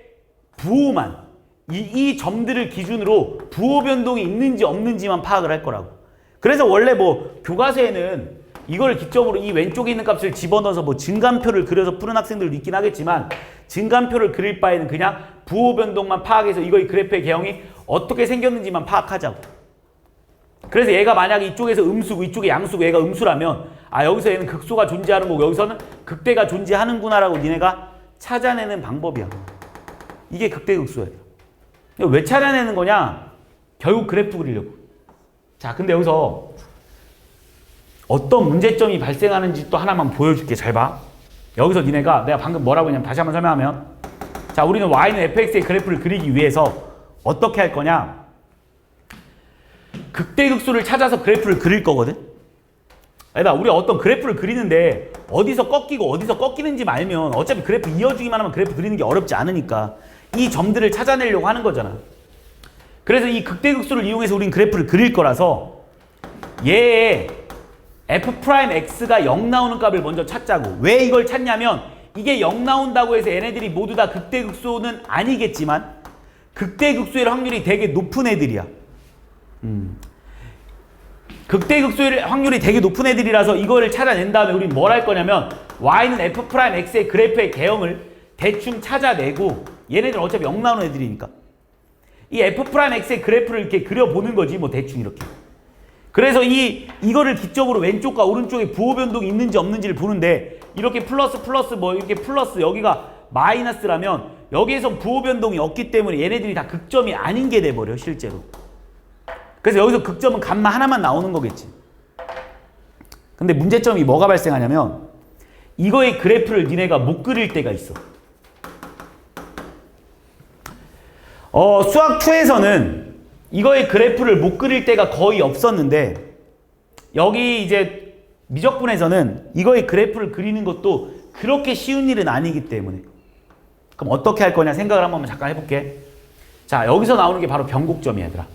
부호만 이 점들을 기준으로 부호 변동이 있는지 없는지만 파악을 할 거라고. 그래서 원래 뭐 교과서에는 이걸 기점으로 이 왼쪽에 있는 값을 집어넣어서 뭐 증간표를 그려서 푸는 학생들도 있긴 하겠지만 증간표를 그릴 바에는 그냥 부호 변동만 파악해서 이거의 그래프의 개형이 어떻게 생겼는지만 파악하자고. 그래서 얘가 만약에 이쪽에서 음수고 이쪽에 양수고 얘가 음수라면 아 여기서 얘는 극소가 존재하는 거고 여기서는 극대가 존재하는구나 라고 니네가 찾아내는 방법이야. 이게 극대극소예요. 왜 찾아내는 거냐? 결국 그래프 그리려고. 자, 근데 여기서 어떤 문제점이 발생하는지 또 하나만 보여줄게. 잘 봐. 여기서 니네가 내가 방금 뭐라고 했냐면 다시 한번 설명하면 자, 우리는 y는 fx의 그래프를 그리기 위해서 어떻게 할 거냐? 극대극소를 찾아서 그래프를 그릴 거거든? 아니다, 우리가 어떤 그래프를 그리는데 어디서 꺾이고 어디서 꺾이는지 알면 어차피 그래프 이어주기만 하면 그래프 그리는 게 어렵지 않으니까 이 점들을 찾아내려고 하는 거잖아. 그래서 이 극대극소를 이용해서 우린 그래프를 그릴 거라서 얘의 f'x가 0 나오는 값을 먼저 찾자고. 왜 이걸 찾냐면 이게 0 나온다고 해서 얘네들이 모두 다 극대극소는 아니겠지만 극대극소일 확률이 되게 높은 애들이야. 극대극소일 확률이 되게 높은 애들이라서 이거를 찾아낸 다음에 우린 뭘 할 거냐면 y는 f'x의 그래프의 개형을 대충 찾아내고 얘네들은 어차피 0 나오는 애들이니까 이 f'x의 그래프를 이렇게 그려보는 거지 뭐 대충 이렇게. 그래서 이거를 기점으로 왼쪽과 오른쪽에 부호 변동이 있는지 없는지를 보는데 이렇게 플러스 뭐 이렇게 플러스 여기가 마이너스라면 여기에서 부호 변동이 없기 때문에 얘네들이 다 극점이 아닌 게 돼버려 실제로. 그래서 여기서 극점은 값만 하나만 나오는 거겠지. 근데 문제점이 뭐가 발생하냐면 이거의 그래프를 니네가 못 그릴 때가 있어. 수학 2에서는 이거의 그래프를 못 그릴 때가 거의 없었는데 여기 이제 미적분에서는 이거의 그래프를 그리는 것도 그렇게 쉬운 일은 아니기 때문에 그럼 어떻게 할 거냐 생각을 한번 잠깐 해볼게. 자, 여기서 나오는 게 바로 변곡점이야 얘들아.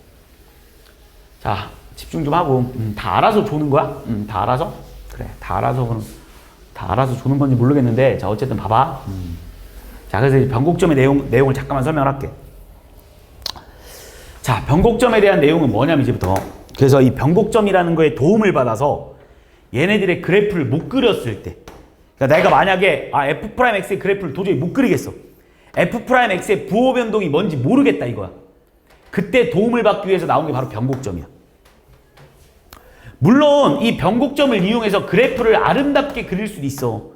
자, 집중 좀 하고 다 알아서 조는 거야? 다 알아서? 그래, 다 알아서 조는 건지 모르겠는데 자 어쨌든 봐봐. 자, 그래서 변곡점의 내용을 잠깐만 설명을 할게. 자, 변곡점에 대한 내용은 뭐냐면 이제부터 그래서 이 변곡점이라는 거에 도움을 받아서 얘네들의 그래프를 못 그렸을 때 그러니까 내가 만약에 f'x의 그래프를 도저히 못 그리겠어. f'x의 부호 변동이 뭔지 모르겠다 이거야. 그때 도움을 받기 위해서 나온 게 바로 변곡점이야. 물론 이 변곡점을 이용해서 그래프를 아름답게 그릴 수도 있어.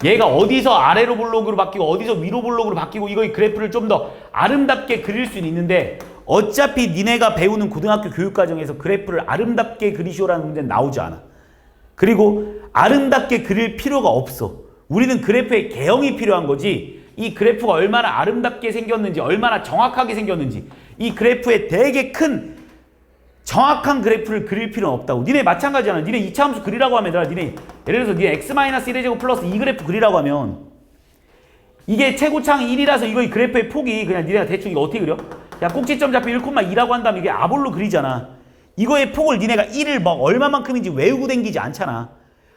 얘가 어디서 아래로 볼록으로 바뀌고 어디서 위로 볼록으로 바뀌고 이거의 그래프를 좀 더 아름답게 그릴 수는 있는데 어차피 니네가 배우는 고등학교 교육과정에서 그래프를 아름답게 그리시오라는 문제는 나오지 않아. 그리고 아름답게 그릴 필요가 없어. 우리는 그래프의 개형이 필요한 거지 이 그래프가 얼마나 아름답게 생겼는지 얼마나 정확하게 생겼는지 이 그래프에 되게 큰 정확한 그래프를 그릴 필요는 없다고. 니네 마찬가지잖아. 니네 이차함수 그리라고 하면 얘들아 니네 예를 들어서 니네 x-1제곱 플러스 이 그래프 그리라고 하면 이게 최고창이 1이라서 이거의 그래프의 폭이 그냥 니네가 대충 이거 어떻게 그려? 야 꼭지점 잡혀 1,2라고 한다면 이게 아볼로 그리잖아. 이거의 폭을 니네가 1을 막 얼마만큼인지 외우고 댕기지 않잖아.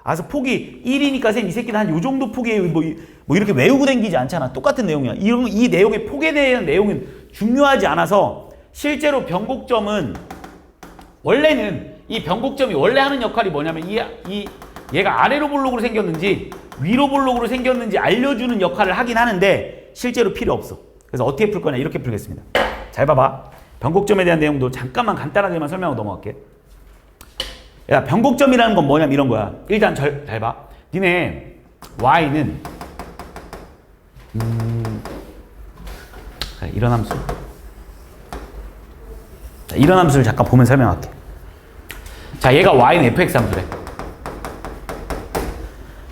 그래서 폭이 1이니까 쌤 이 새끼는 한 요 정도 폭이에요. 뭐 이렇게 외우고 댕기지 않잖아. 똑같은 내용이야. 이 내용의 폭에 대한 내용은 중요하지 않아서 실제로 변곡점은 원래는 이 변곡점이 원래 하는 역할이 뭐냐면 얘가 아래로 볼록으로 생겼는지 위로 볼록으로 생겼는지 알려주는 역할을 하긴 하는데 실제로 필요 없어. 그래서 어떻게 풀 거냐 이렇게 풀겠습니다. 잘 봐봐. 변곡점에 대한 내용도 잠깐만 간단하게만 설명하고 넘어갈게. 야, 변곡점이라는 건 뭐냐면 이런 거야. 일단 잘 봐. 니네 y는 이런 함수. 자, 이런 함수를 잠깐 보면 설명할게. 자, 얘가 y는 fx 함수래.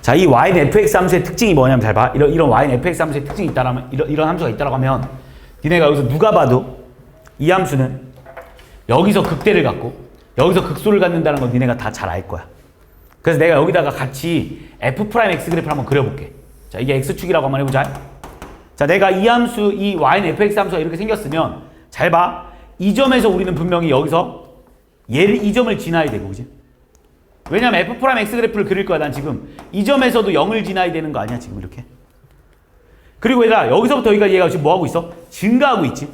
자, 이 y는 fx 함수의 특징이 뭐냐면 잘 봐. 이런 y는 fx 함수의 특징이 있다라면 이런 함수가 있다라고 하면 니네가 여기서 누가 봐도 이 함수는 여기서 극대를 갖고 여기서 극소를 갖는다는 건 니네가 다 잘 알 거야. 그래서 내가 여기다가 같이 f'x 그래프를 한번 그려볼게. 자, 이게 x축이라고 한번 해보자. 자, 내가 이 함수, 이 y는 fx 함수가 이렇게 생겼으면 잘 봐. 이 점에서 우리는 분명히 여기서 이 점을 지나야 되고, 그지? 왜냐면 f'x 그래프를 그릴 거야. 난 지금 이 점에서도 0을 지나야 되는 거 아니야, 지금 이렇게? 그리고 얘들아, 여기서부터 여기까지 얘가 지금 뭐 하고 있어? 증가하고 있지.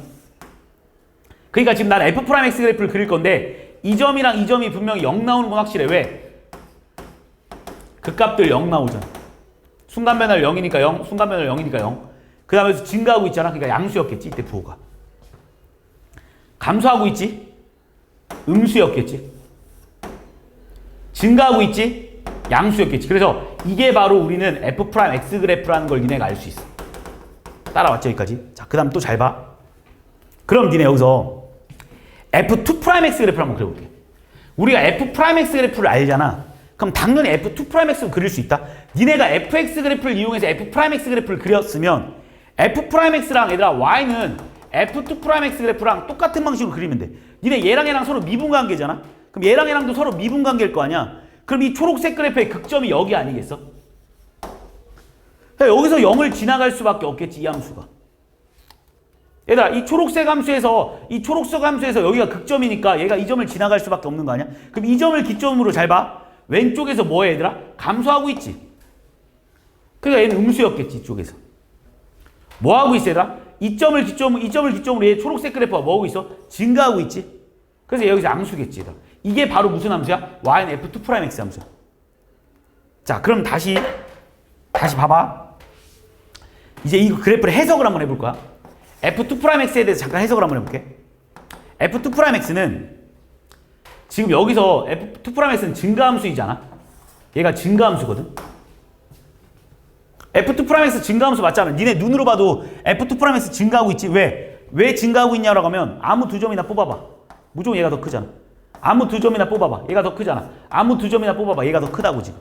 그러니까 지금 난 f'x 그래프를 그릴 건데 이 점이랑 이 점이 분명히 0 나오는 건 확실해. 왜? 그 값들 0 나오잖아. 순간 변화율 0이니까 0, 순간 변화율 0이니까 0. 그 다음에 증가하고 있잖아. 그러니까 양수였겠지, 이때 부호가. 감소하고 있지? 음수였겠지. 증가하고 있지? 양수였겠지. 그래서 이게 바로 우리는 f'x 그래프라는 걸 니네가 알 수 있어. 따라왔죠, 여기까지? 자, 그 다음 또 잘 봐. 그럼 니네 여기서 f2'x 그래프를 한번 그려볼게. 우리가 f'x 그래프를 알잖아. 그럼 당연히 f2'x를 그릴 수 있다. 니네가 fx 그래프를 이용해서 f'x 그래프를 그렸으면 f'x랑 얘들아 y는 f2'x 그래프랑 똑같은 방식으로 그리면 돼. 니네 얘랑 얘랑 서로 미분관계잖아. 그럼 얘랑 얘랑도 서로 미분관계일 거 아니야. 그럼 이 초록색 그래프의 극점이 여기 아니겠어? 여기서 0을 지나갈 수밖에 없겠지, 이 함수가. 얘들아, 이 초록색 함수에서 여기가 극점이니까 얘가 이 점을 지나갈 수밖에 없는 거 아니야? 그럼 이 점을 기점으로 잘 봐. 왼쪽에서 뭐해, 얘들아? 감소하고 있지. 그러니까 얘는 음수였겠지, 이쪽에서. 뭐 하고 있어, 얘들아? 이 점을 기점으로 얘 초록색 그래프가 뭐 하고 있어? 증가하고 있지. 그래서 여기서 양수겠지, 얘들아. 이게 바로 무슨 함수야? y는 f2'x 함수야. 자, 그럼 다시 봐봐. 이제 이 그래프를 해석을 한번 해볼 거야. f2'x에 대해서 잠깐 해석을 한번 해볼게. f2'x는 지금 여기서 f2'x는 증가함수이잖아. 얘가 증가함수거든. f2'x 증가함수 맞잖아. 니네 눈으로 봐도 f2'x 증가하고 있지. 왜 증가하고 있냐고 하면 아무 두 점이나 뽑아봐. 무조건 얘가 더 크잖아. 아무 두 점이나 뽑아봐. 얘가 더 크잖아. 아무 두 점이나 뽑아봐. 얘가 더 크다고 지금.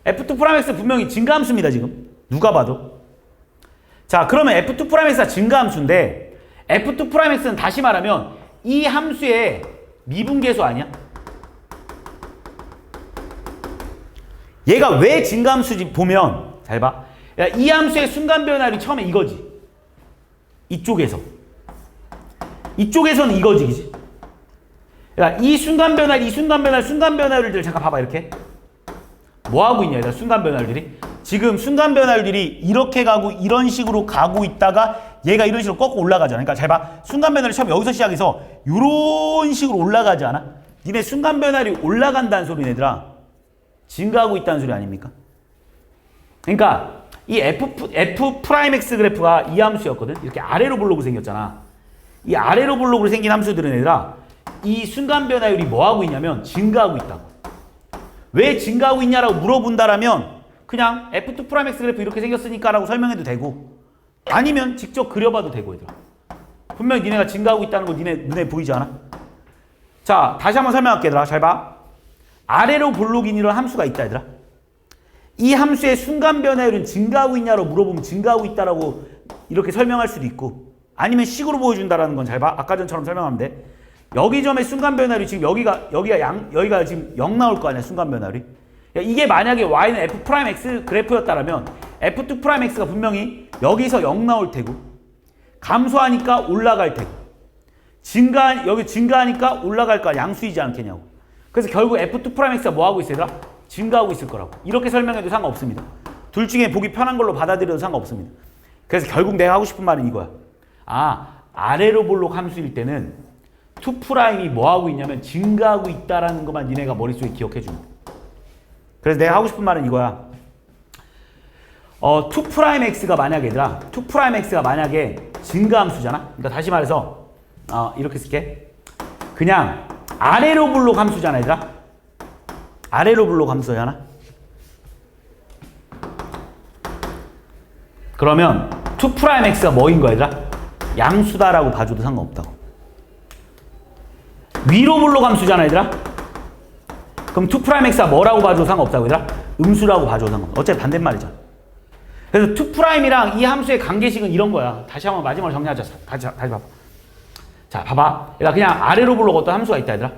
f2'x 분명히 증가함수입니다, 지금. 누가 봐도. 자, 그러면 f2'x가 증가함수인데 f2'x는 다시 말하면 이 함수의 미분계수 아니야? 얘가 왜 증가함수인지 보면 잘 봐. 야, 이 함수의 순간 변화율이 처음에 이거지. 이쪽에서는 이거지, 그지? 야, 이 순간 변화율들 잠깐 봐봐, 이렇게. 뭐 하고 있냐, 얘들아, 순간 변화율들이? 지금 순간 변화율들이 이렇게 가고 이런 식으로 가고 있다가 얘가 이런 식으로 꺾고 올라가잖아. 그러니까 잘 봐. 순간 변화율이 처음 여기서 시작해서 이런 식으로 올라가지 않아? 니네 순간 변화율이 올라간다는 소리는 얘들아 증가하고 있다는 소리 아닙니까? 그러니까 이 f'x 그래프가 이 함수였거든. 이렇게 아래로 볼록으로 생겼잖아. 이 아래로 볼록으로 생긴 함수들은 얘들아 이 순간 변화율이 뭐 하고 있냐면 증가하고 있다고. 왜 증가하고 있냐라고 물어본다라면 그냥 F2 프라임 X 그래프 이렇게 생겼으니까 라고 설명해도 되고 아니면 직접 그려봐도 되고 얘들아. 분명히 니네가 증가하고 있다는 거 니네 눈에 보이지 않아? 자, 다시 한번 설명할게 얘들아. 잘 봐. 아래로 볼록인 이런 함수가 있다 얘들아. 이 함수의 순간 변화율은 증가하고 있냐로 물어보면 증가하고 있다라고 이렇게 설명할 수도 있고 아니면 식으로 보여준다라는 건 잘 봐. 아까 전처럼 설명하면 돼. 여기 점의 순간 변화율이 지금 여기가 지금 0 나올 거 아니야 순간 변화율이. 이게 만약에 y는 f 프라임 x 그래프였다라면 f2 프라임 x가 분명히 여기서 0 나올 테고 감소하니까 올라갈 테고 여기 증가하니까 올라갈 거 양수이지 않겠냐고. 그래서 결국 f2 프라임 x가 뭐 하고 있어야 되나? 증가하고 있을 거라고. 이렇게 설명해도 상관없습니다. 둘 중에 보기 편한 걸로 받아들여도 상관없습니다. 그래서 결국 내가 하고 싶은 말은 이거야. 아래로 볼록 함수일 때는 2 프라임이 뭐 하고 있냐면 증가하고 있다라는 것만 니네가 머릿속에 기억해 주면 돼. 그래서 내가 하고 싶은 말은 이거야. 2 프라임 x가 만약에 얘들아 2 프라임 x가 만약에 증가함수잖아. 그러니까 다시 말해서 이렇게 쓸게. 그냥 아래로 볼록 함수잖아 얘들아. 아래로 볼록 함수잖아. 그러면 2 프라임 x가 뭐인 거야 얘들아? 양수다라고 봐줘도 상관없다고. 위로 볼록 함수잖아 얘들아. 그럼 2 프라임 x가 뭐라고 봐줘도 상관없다고 얘들아? 음수라고 봐줘도 상관없어. 어차피 반대말이잖아. 그래서 2 프라임이랑 이 함수의 관계식은 이런 거야. 다시 한번 마지막으로 정리하자. 다시 봐봐. 자, 봐봐. 얘들아 그냥 아래로 볼록 어떤 함수가 있다 얘들아.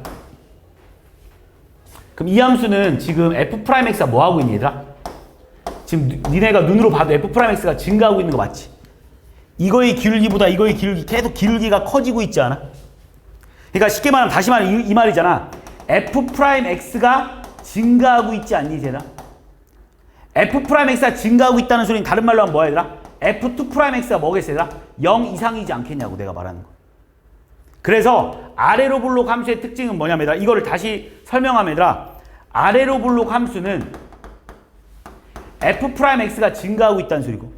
그럼 이 함수는 지금 f 프라임 x가 뭐 하고 있니 얘들아? 지금 니네가 눈으로 봐도 f 프라임 x가 증가하고 있는 거 맞지? 이거의 기울기보다 이거의 기울기 계속 기울기가 커지고 있지 않아? 그러니까 쉽게 말하면 다시 말하면 이 말이잖아. f 프라임 x가 증가하고 있지 않니 얘들아? f 프라임 x가 증가하고 있다는 소리는 다른 말로 하면 뭐야 얘들아? f2 프라임 x가 뭐겠어 얘들아? 0 이상이지 않겠냐고 내가 말하는 거. 그래서 아래로 볼록 함수의 특징은 뭐냐면 얘들아 이거를 다시 설명하면 얘들아 아래로 볼록 함수는 f 프라임 x가 증가하고 있다는 소리고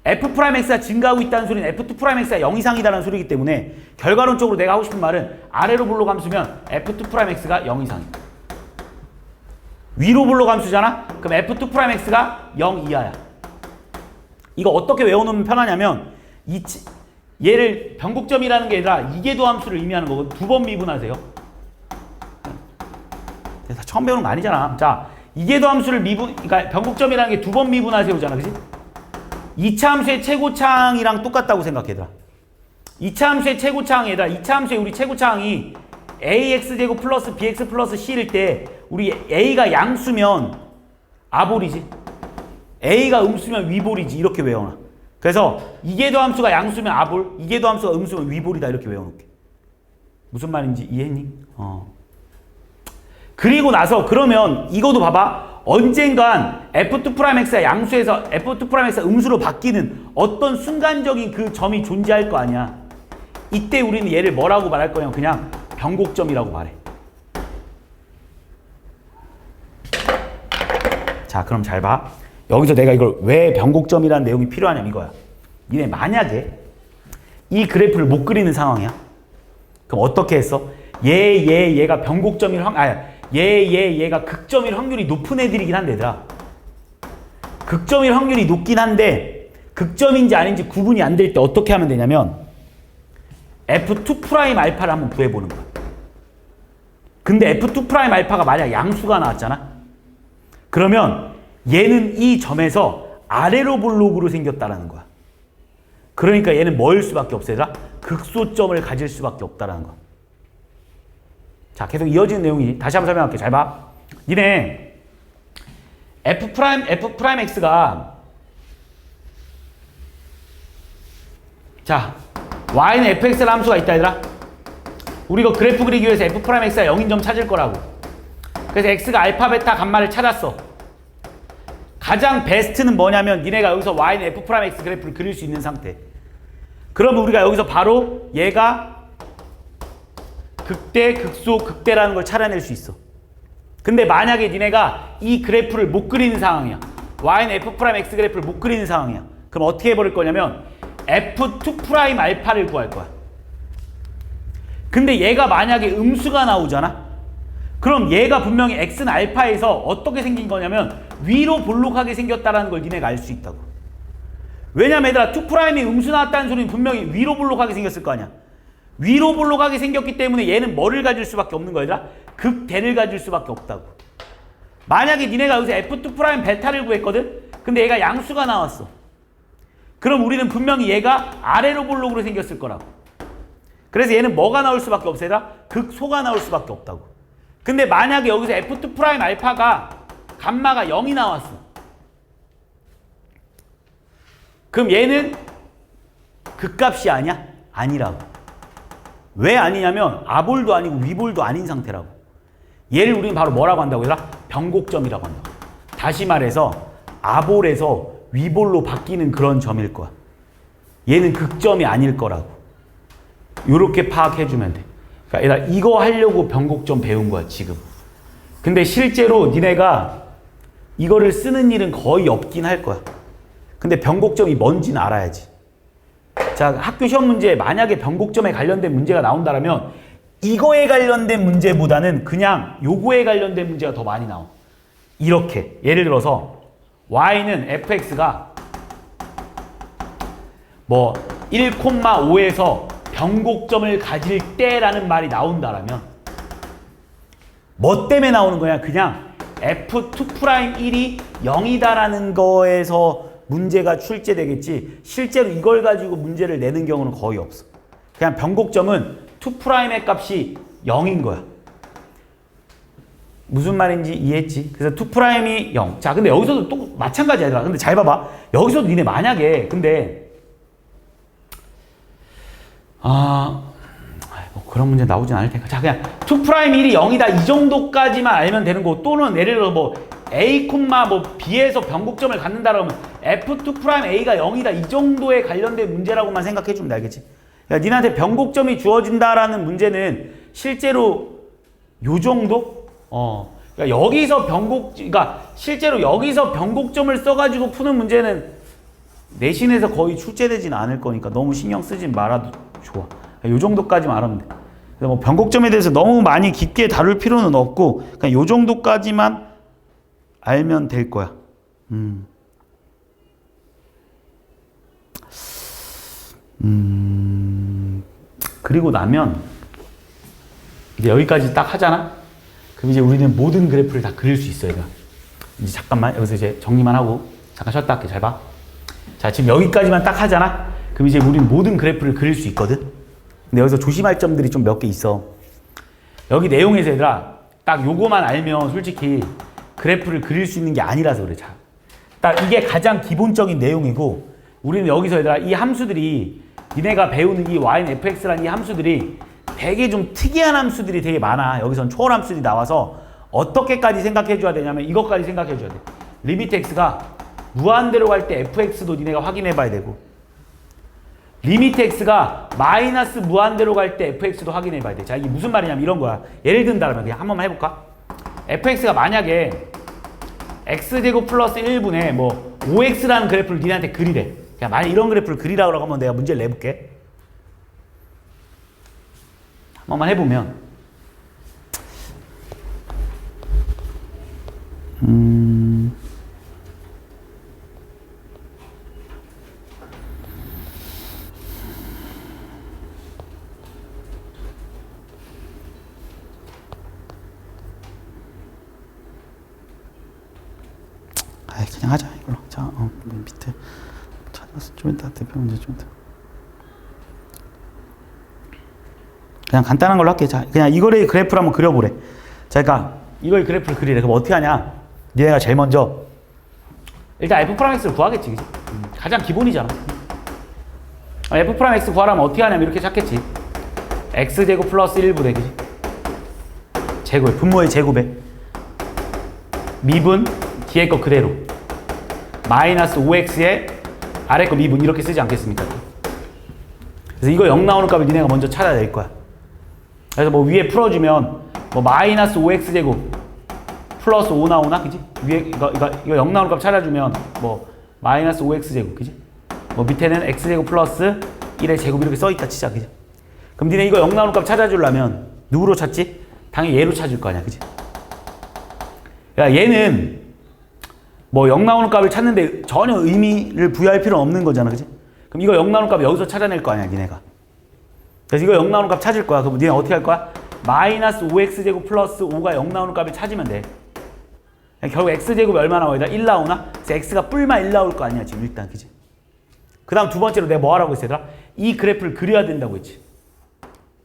f 프라임 x가 증가하고 있다는 소리는 f2 프라임 x가 0 이상이다라는 소리이기 때문에 결과론적으로 내가 하고 싶은 말은 아래로 볼록 함수면 f2 프라임 x가 0 이상이다. 위로 볼록 함수잖아? 그럼 f2 프라임 x가 0 이하야. 이거 어떻게 외워놓으면 편하냐면 얘를 변곡점이라는 게 아니라 이계도 함수를 의미하는 거고 2번 미분하세요. 다 처음 배우는 거 아니잖아. 자, 이계도 함수를 그러니까 변곡점이라는 게 2번 미분하세요잖아, 그지? 2차 함수의 최고차항이랑 똑같다고 생각해라. 2차 함수의 최고차항에다 2차 함수의 우리 최고차항이 ax제곱 플러스 bx 플러스 c일 때 우리 a가 양수면 아볼이지. a가 음수면 위볼이지. 이렇게 외워놔. 그래서 이계도 함수가 양수면 아볼, 이계도 함수가 음수면 위볼이다. 이렇게 외워놓게. 무슨 말인지 이해했니? 그리고 나서 그러면 이것도 봐봐. 언젠간 f2 프라임 x가 양수에서 f2 프라임 x가 음수로 바뀌는 어떤 순간적인 그 점이 존재할 거 아니야. 이때 우리는 얘를 뭐라고 말할 거냐면 그냥 변곡점이라고 말해. 자, 그럼 잘 봐. 여기서 내가 이걸 왜 변곡점이라는 내용이 필요하냐면 이거야. 니네 만약에 이 그래프를 못 그리는 상황이야. 그럼 어떻게 했어? 얘가 변곡점일 얘가 극점일 확률이 높은 애들이긴 한데 얘들아. 극점일 확률이 높긴 한데 극점인지 아닌지 구분이 안 될 때 어떻게 하면 되냐면 f2 프라임 알파를 한번 구해보는 거야. 근데 f2 프라임 알파가 만약 양수가 나왔잖아. 그러면 얘는 이 점에서 아래로 볼록으로 생겼다라는 거야. 그러니까 얘는 뭐일 수밖에 없어 얘들아? 극소점을 가질 수밖에 없다라는 거야. 자, 계속 이어지는 내용이 다시 한번 설명할게. 잘 봐. 니네 f 프라임 x가 자 y는 fx라는 함수가 있다 얘들아. 우리 이거 그래프 그리기 위해서 f 프라임 x가 0인 점 찾을 거라고. 그래서 x가 알파 베타 감마를 찾았어. 가장 베스트는 뭐냐면 니네가 여기서 y는 f 프라임 x 그래프를 그릴 수 있는 상태. 그러면 우리가 여기서 바로 얘가 극대, 극소, 극대라는 걸 찾아낼 수 있어. 근데 만약에 니네가 이 그래프를 못 그리는 상황이야. y는 f 프라임 x 그래프를 못 그리는 상황이야. 그럼 어떻게 해버릴 거냐면 f2 프라임 알파를 구할 거야. 근데 얘가 만약에 음수가 나오잖아. 그럼 얘가 분명히 x는 알파에서 어떻게 생긴 거냐면 위로 볼록하게 생겼다는 걸 니네가 알 수 있다고. 왜냐면 얘들아 2'이 음수 나왔다는 소리는 분명히 위로 볼록하게 생겼을 거 아니야. 위로 볼록하게 생겼기 때문에 얘는 뭐를 가질 수밖에 없는 거야 얘들아? 극대를 가질 수밖에 없다고. 만약에 니네가 여기서 F2' 베타를 구했거든? 근데 얘가 양수가 나왔어. 그럼 우리는 분명히 얘가 아래로 볼록으로 생겼을 거라고. 그래서 얘는 뭐가 나올 수밖에 없어 얘들아? 극소가 나올 수밖에 없다고. 근데 만약에 여기서 F2' 알파가 감마가 0이 나왔어. 그럼 얘는 극값이 아니야? 아니라고. 왜 아니냐면 아볼도 아니고 위볼도 아닌 상태라고. 얘를 우리는 바로 뭐라고 한다고 얘들아? 변곡점이라고 한다고. 다시 말해서 아볼에서 위볼로 바뀌는 그런 점일 거야. 얘는 극점이 아닐 거라고. 요렇게 파악해주면 돼. 그러니까 얘들아 이거 하려고 변곡점 배운 거야 지금. 근데 실제로 니네가 이거를 쓰는 일은 거의 없긴 할 거야. 근데 변곡점이 뭔지는 알아야지. 자, 학교 시험 문제에 만약에 변곡점에 관련된 문제가 나온다면 이거에 관련된 문제보다는 그냥 요거에 관련된 문제가 더 많이 나와. 이렇게 예를 들어서 y는 fx가 뭐 1,5에서 변곡점을 가질 때라는 말이 나온다면 뭐 때문에 나오는 거냐? 그냥 f2'1이 0이다라는 거에서 문제가 출제되겠지 실제로 이걸 가지고 문제를 내는 경우는 거의 없어. 그냥 변곡점은 2'의 값이 0인 거야. 무슨 말인지 이해했지? 그래서 2'이 0. 자, 근데 여기서도 또 마찬가지야. 근데 잘 봐봐. 여기서도 니네 만약에 근데 뭐 그런 문제 나오진 않을 테니까. 자, 그냥 2'1이 0이다 이 정도까지만 알면 되는 거. 또는 예를 들어 뭐 A, 뭐 B에서 변곡점을 갖는다 그러면 F2'A가 0이다 이 정도에 관련된 문제라고만 생각해 주면 돼. 알겠지? 그러니까 니네한테 변곡점이 주어진다라는 문제는 실제로 요 정도? 그러니까 여기서 그러니까 실제로 여기서 변곡점을 써가지고 푸는 문제는 내신에서 거의 출제되진 않을 거니까 너무 신경 쓰지 말아도 좋아. 요 정도까지만 알면 돼. 그래서 뭐 변곡점에 대해서 너무 많이 깊게 다룰 필요는 없고 그냥 요 정도까지만 알면 될 거야. 그리고 나면 이제 여기까지 딱 하잖아. 그럼 이제 우리는 모든 그래프를 다 그릴 수 있어. 얘가 이제 잠깐만 여기서 이제 정리만 하고 잠깐 쉬었다 할게. 잘 봐. 자, 지금 여기까지만 딱 하잖아. 그럼 이제 우리는 모든 그래프를 그릴 수 있거든. 근데 여기서 조심할 점들이 좀 몇 개 있어. 여기 내용에서 얘들아 딱 요거만 알면 솔직히 그래프를 그릴 수 있는 게 아니라서 그래. 자, 딱 이게 가장 기본적인 내용이고 우리는 여기서 얘들아 이 함수들이 니네가 배우는 이 y는 fx라는 이 함수들이 되게 좀 특이한 함수들이 되게 많아. 여기선 초월 함수들이 나와서 어떻게까지 생각해 줘야 되냐면 이것까지 생각해 줘야 돼. 리미트 x가 무한대로 갈 때 fx도 니네가 확인해 봐야 되고 리미트 x가 마이너스 무한대로 갈 때 fx도 확인해 봐야 돼. 자, 이게 무슨 말이냐면 이런 거야. 예를 든다면 그냥 한 번만 해볼까? fx가 만약에 x제곱 플러스 1분의 뭐 5x라는 그래프를 니네한테 그리래. 그냥 만약 이런 그래프를 그리라고 하면 내가 문제를 내볼게. 한 번만 해보면 그냥 하자 이걸로. 자, 밑에 찾아서 좀 이따 대표 문제 좀 이따. 그냥 간단한 걸로 할게. 자, 그냥 이거를 그래프를 한번 그려보래. 자, 그러니까 이걸 그래프를 그리래. 그럼 어떻게 하냐? 니네가 제일 먼저 일단 f'(x를) 구하겠지, 그치? 가장 기본이잖아. f'(x) 구하려면 어떻게 하냐면 이렇게 찾겠지. x제곱 플러스 1분의 그치? 제곱에 분모의 제곱에 미분 뒤에 거 그대로 마이너스 5x에 아래 거 미분 이렇게 쓰지 않겠습니까? 그래서 이거 0 나오는 값을 니네가 먼저 찾아낼 거야. 그래서 뭐 위에 풀어주면 뭐 마이너스 5x제곱 플러스 5 나오나? 그지? 위에 이거 0 나오는 값 찾아주면 뭐 마이너스 5x제곱 그지? 뭐 밑에는 x제곱 플러스 1의 제곱 이렇게 써있다 치자 그지? 그럼 니네 이거 0 나오는 값 찾아주려면 누구로 찾지? 당연히 얘로 찾을 거 아니야 그지? 야, 얘는 뭐 0 나오는 값을 찾는데 전혀 의미를 부여할 필요는 없는 거잖아, 그지? 그럼 이거 0 나오는 값 여기서 찾아낼 거 아니야, 니네가. 그래서 이거 0 나오는 값 찾을 거야. 그럼 니네 어떻게 할 거야? 마이너스 5x제곱 플러스 5가 0 나오는 값을 찾으면 돼. 결국 x제곱이 얼마 나와? 1 나오나? 그래서 x가 뿔마 1 나올 거 아니야, 지금 일단, 그지? 그 다음 두 번째로 내가 뭐 하라고 했어, 얘들아? 이 그래프를 그려야 된다고 했지.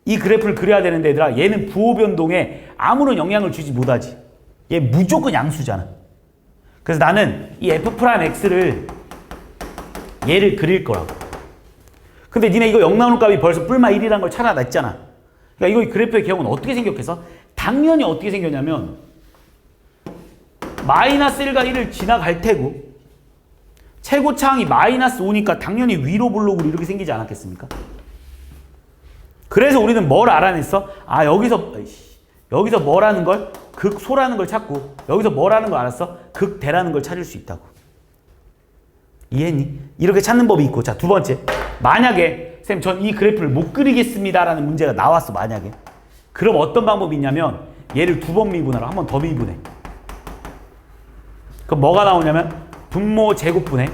이 그래프를 그려야 되는데, 얘들아, 얘는 부호 변동에 아무런 영향을 주지 못하지. 얘 무조건 양수잖아. 그래서 나는 이 f'x를 얘를 그릴 거라고. 근데 니네 이거 0 나오는 값이 벌써 뿔마 1이라는 걸 찾아냈잖아. 그러니까 이거 그래프의 경우는 어떻게 생겼겠어? 당연히 어떻게 생겼냐면 마이너스 1과 1을 지나갈 테고 최고차항이 마이너스 5니까 당연히 위로 블록으로 이렇게 생기지 않았겠습니까? 그래서 우리는 뭘 알아냈어? 아, 여기서 뭐라는 걸? 극소라는 걸 찾고 여기서 뭐라는 걸 알았어? 극대라는 걸 찾을 수 있다고. 이해했니? 이렇게 찾는 법이 있고. 자, 두 번째. 만약에 쌤, 전 이 그래프를 못 그리겠습니다 라는 문제가 나왔어, 만약에. 그럼 어떤 방법이 있냐면 얘를 두 번 미분하라. 한 번 더 미분해. 그럼 뭐가 나오냐면 분모 제곱분해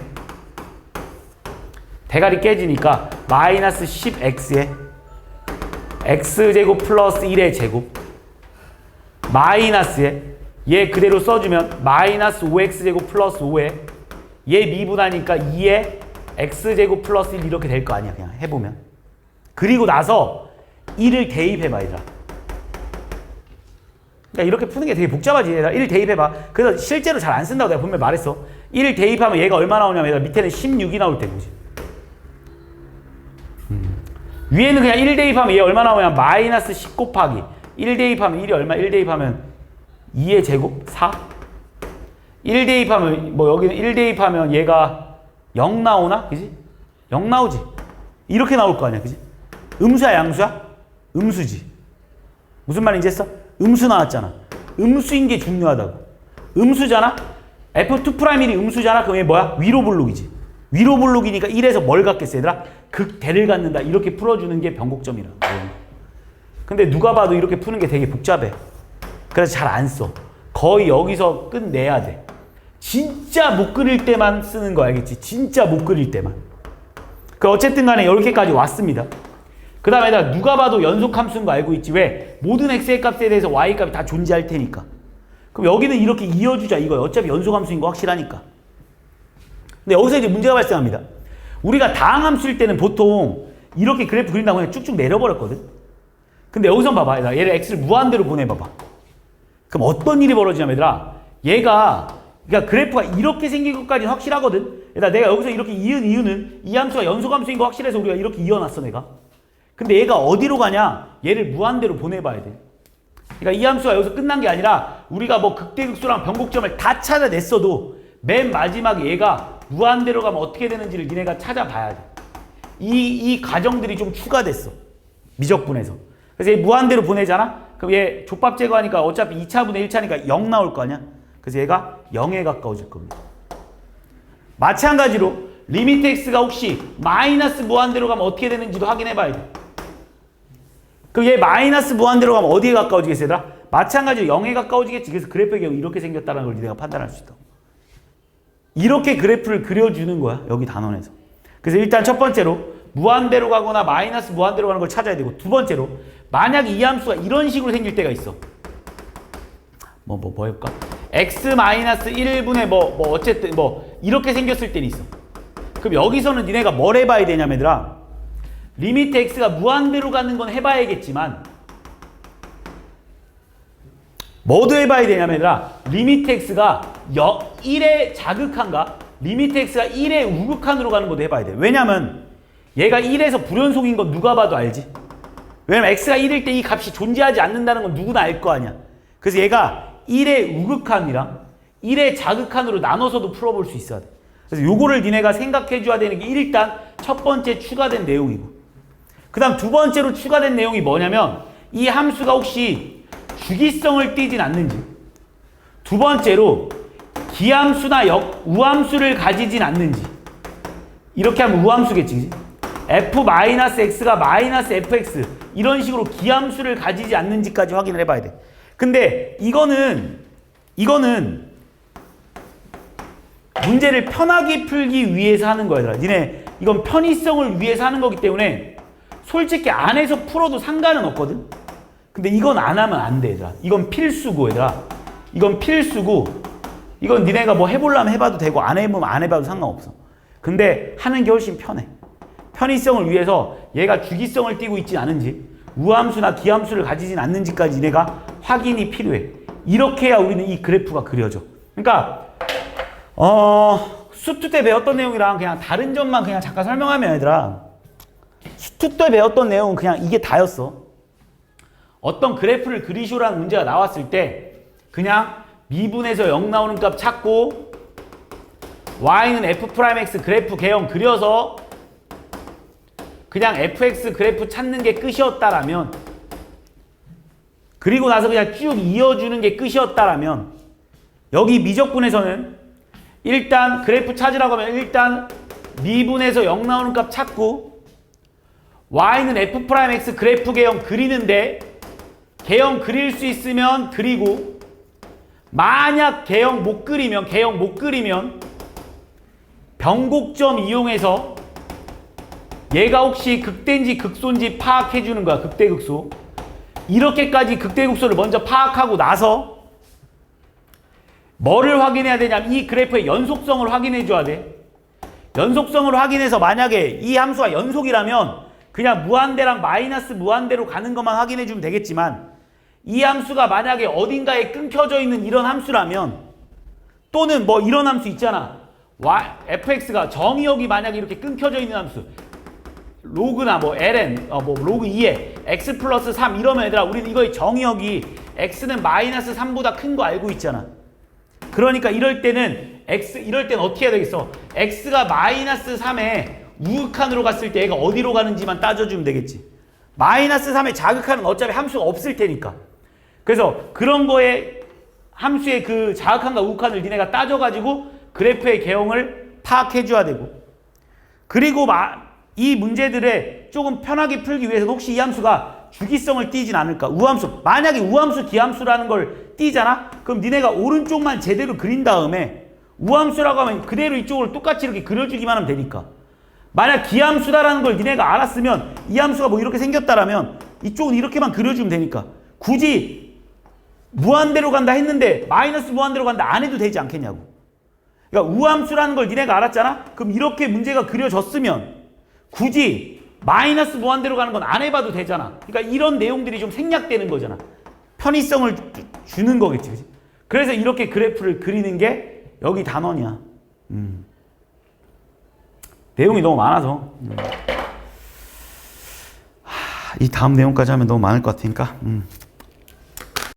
대가리 깨지니까 마이너스 10x에 x제곱 플러스 1의 제곱 마이너스에 얘 그대로 써주면 마이너스 5x제곱 플러스 5에 얘 미분하니까 2에 x제곱 플러스 1 이렇게 될 거 아니야, 그냥 해보면. 그리고 나서 1을 대입해봐, 얘들아. 그러니까 이렇게 푸는 게 되게 복잡하지. 얘들아. 1을 대입해봐. 그래서 실제로 잘 안 쓴다고 내가 분명히 말했어. 1을 대입하면 얘가 얼마 나오냐면 얘들아, 밑에는 16이 나올 때거지. 위에는 그냥 1 대입하면 얘 얼마 나오냐면 마이너스 10 곱하기 1 대입하면 1이 얼마? 1 대입하면 2의 제곱? 4? 1 대입하면 뭐 여기는 1 대입하면 얘가 0 나오나? 그지? 0 나오지. 이렇게 나올 거 아니야, 그지? 음수야, 양수야? 음수지. 무슨 말인지 했어? 음수 나왔잖아. 음수인 게 중요하다고. 음수잖아? F2'1이 음수잖아? 그럼 얘 뭐야? 위로 블록이지. 위로 블록이니까 1에서 뭘 갖겠어, 얘들아? 극대를 갖는다. 이렇게 풀어주는 게 변곡점이라. 근데 누가 봐도 이렇게 푸는 게 되게 복잡해. 그래서 잘 안 써. 거의 여기서 끝내야 돼. 진짜 못 그릴 때만 쓰는 거 알겠지? 진짜 못 그릴 때만. 그 어쨌든 간에 이렇게까지 왔습니다. 그 다음에 누가 봐도 연속함수인 거 알고 있지? 왜? 모든 x의 값에 대해서 y 값이 다 존재할 테니까. 그럼 여기는 이렇게 이어주자 이거야. 어차피 연속함수인 거 확실하니까. 근데 여기서 이제 문제가 발생합니다. 우리가 다항함수일 때는 보통 이렇게 그래프 그린다고 그냥 쭉쭉 내려버렸거든. 근데 여기서 봐봐. 얘를 x를 무한대로 보내봐봐. 그럼 어떤 일이 벌어지냐면 얘들아, 그러니까 그래프가 이렇게 생긴 것까지는 확실하거든. 얘들아, 내가 여기서 이렇게 이은 이유는 이 함수가 연속함수인 거 확실해서 우리가 이렇게 이어놨어, 내가. 근데 얘가 어디로 가냐? 얘를 무한대로 보내봐야 돼. 그러니까 이 함수가 여기서 끝난 게 아니라 우리가 뭐 극대극소랑 변곡점을 다 찾아냈어도 맨 마지막에 얘가 무한대로 가면 어떻게 되는지를 니네가 찾아봐야 돼. 이 과정들이 좀 추가됐어. 미적분에서. 그래서 얘 무한대로 보내잖아? 그럼 얘 족밥 제거하니까 어차피 2차분의 1차니까 0 나올 거 아니야? 그래서 얘가 0에 가까워질 겁니다. 마찬가지로 리미트 x가 혹시 마이너스 무한대로 가면 어떻게 되는지도 확인해 봐야 돼. 그럼 얘 마이너스 무한대로 가면 어디에 가까워지겠어, 얘들아? 마찬가지로 0에 가까워지겠지. 그래서 그래프의 경우 이렇게 생겼다는 걸 내가 판단할 수 있다. 이렇게 그래프를 그려주는 거야, 여기 단원에서. 그래서 일단 첫 번째로 무한대로 가거나 마이너스 무한대로 가는 걸 찾아야 되고, 두 번째로 만약에 이 함수가 이런 식으로 생길 때가 있어. 뭐 해볼까? x-1분의 어쨌든 이렇게 생겼을 때는 있어. 그럼 여기서는 니네가 뭘 해봐야 되냐면 얘들아, 리미트 x가 무한대로 가는 건 해봐야겠지만 뭐도 해봐야 되냐면 얘들아, 리미트 x가 1의 자극한가? 리미트 x가 1의 우극한으로 가는 것도 해봐야 돼. 왜냐면 얘가 1에서 불연속인 건 누가 봐도 알지? 왜냐면 x가 1일 때 이 값이 존재하지 않는다는 건 누구나 알 거 아니야. 그래서 얘가 1의 우극한이랑 1의 자극한으로 나눠서도 풀어볼 수 있어야 돼. 그래서 요거를 니네가 생각해 줘야 되는 게 일단 첫 번째 추가된 내용이고, 그 다음 두 번째로 추가된 내용이 뭐냐면 이 함수가 혹시 주기성을 띠진 않는지, 두 번째로 기함수나 우함수를 가지진 않는지. 이렇게 하면 우함수겠지. f-x가 -fx 이런 식으로 기함수를 가지지 않는지까지 확인을 해봐야 돼. 근데 이거는 문제를 편하게 풀기 위해서 하는 거야, 얘들아. 니네 이건 편의성을 위해서 하는 거기 때문에 솔직히 안에서 풀어도 상관은 없거든. 근데 이건 안 하면 안 돼, 얘들아. 이건 필수고, 얘들아. 이건 필수고, 이건 니네가 뭐 해보려면 해봐도 되고 안 해보면 안 해봐도 상관없어. 근데 하는 게 훨씬 편해. 편의성을 위해서 얘가 주기성을 띠고 있진 않은지, 우함수나 기함수를 가지진 않는지까지 니네가 확인이 필요해. 이렇게 해야 우리는 이 그래프가 그려져. 그러니까 수투 때 배웠던 내용이랑 그냥 다른 점만 그냥 잠깐 설명하면, 얘들아, 수투 때 배웠던 내용은 그냥 이게 다였어. 어떤 그래프를 그리시오라는 문제가 나왔을 때 그냥 미분에서 0 나오는 값 찾고 y는 f'x 그래프 개형 그려서 그냥 fx 그래프 찾는 게 끝이었다라면, 그리고 나서 그냥 쭉 이어주는 게 끝이었다라면, 여기 미적분에서는 일단 그래프 찾으라고 하면 일단 미분에서 0 나오는 값 찾고 y는 f'x 그래프 개형 그리는데, 개형 그릴 수 있으면 그리고, 만약 개형 못 그리면 변곡점 이용해서 얘가 혹시 극대인지 극소인지 파악해 주는 거야. 극대극소. 이렇게까지 극대극소를 먼저 파악하고 나서 뭐를 확인해야 되냐면 이 그래프의 연속성을 확인해 줘야 돼. 연속성을 확인해서 만약에 이 함수가 연속이라면 그냥 무한대랑 마이너스 무한대로 가는 것만 확인해 주면 되겠지만, 이 함수가 만약에 어딘가에 끊겨져 있는 이런 함수라면, 또는 뭐 이런 함수 있잖아. fx가 정의역이 만약에 이렇게 끊겨져 있는 함수, 로그나 뭐 ln, 뭐 로그 2에 x 플러스 3 이러면, 얘들아, 우리는 이거의 정의역이 x는 마이너스 3보다 큰 거 알고 있잖아. 그러니까 이럴 때는 어떻게 해야 되겠어? x가 마이너스 3에 우극한으로 갔을 때 얘가 어디로 가는지만 따져주면 되겠지. 마이너스 3의 자극하는 어차피 함수가 없을 테니까. 그래서 그런 거에 함수의 그 자극한과 우극한을 니네가 따져가지고 그래프의 개형을 파악해줘야 되고, 그리고 이 문제들을 조금 편하게 풀기 위해서 혹시 이 함수가 주기성을 띠진 않을까? 우함수, 만약에 우함수 기함수라는 걸 띠잖아? 그럼 니네가 오른쪽만 제대로 그린 다음에 우함수라고 하면 그대로 이쪽을 똑같이 이렇게 그려주기만 하면 되니까. 만약 기함수다라는 걸 니네가 알았으면 이 함수가 뭐 이렇게 생겼다라면 이쪽은 이렇게만 그려주면 되니까 굳이 무한대로 간다 했는데 마이너스 무한대로 간다 안 해도 되지 않겠냐고. 그러니까 우함수라는 걸 니네가 알았잖아? 그럼 이렇게 문제가 그려졌으면 굳이 마이너스 무한대로 가는 건 안 해봐도 되잖아. 그러니까 이런 내용들이 좀 생략되는 거잖아. 편의성을 주는 거겠지, 그치? 그래서 이렇게 그래프를 그리는 게 여기 단원이야. 내용이 너무 많아서 이 다음 내용까지 하면 너무 많을 것 같으니까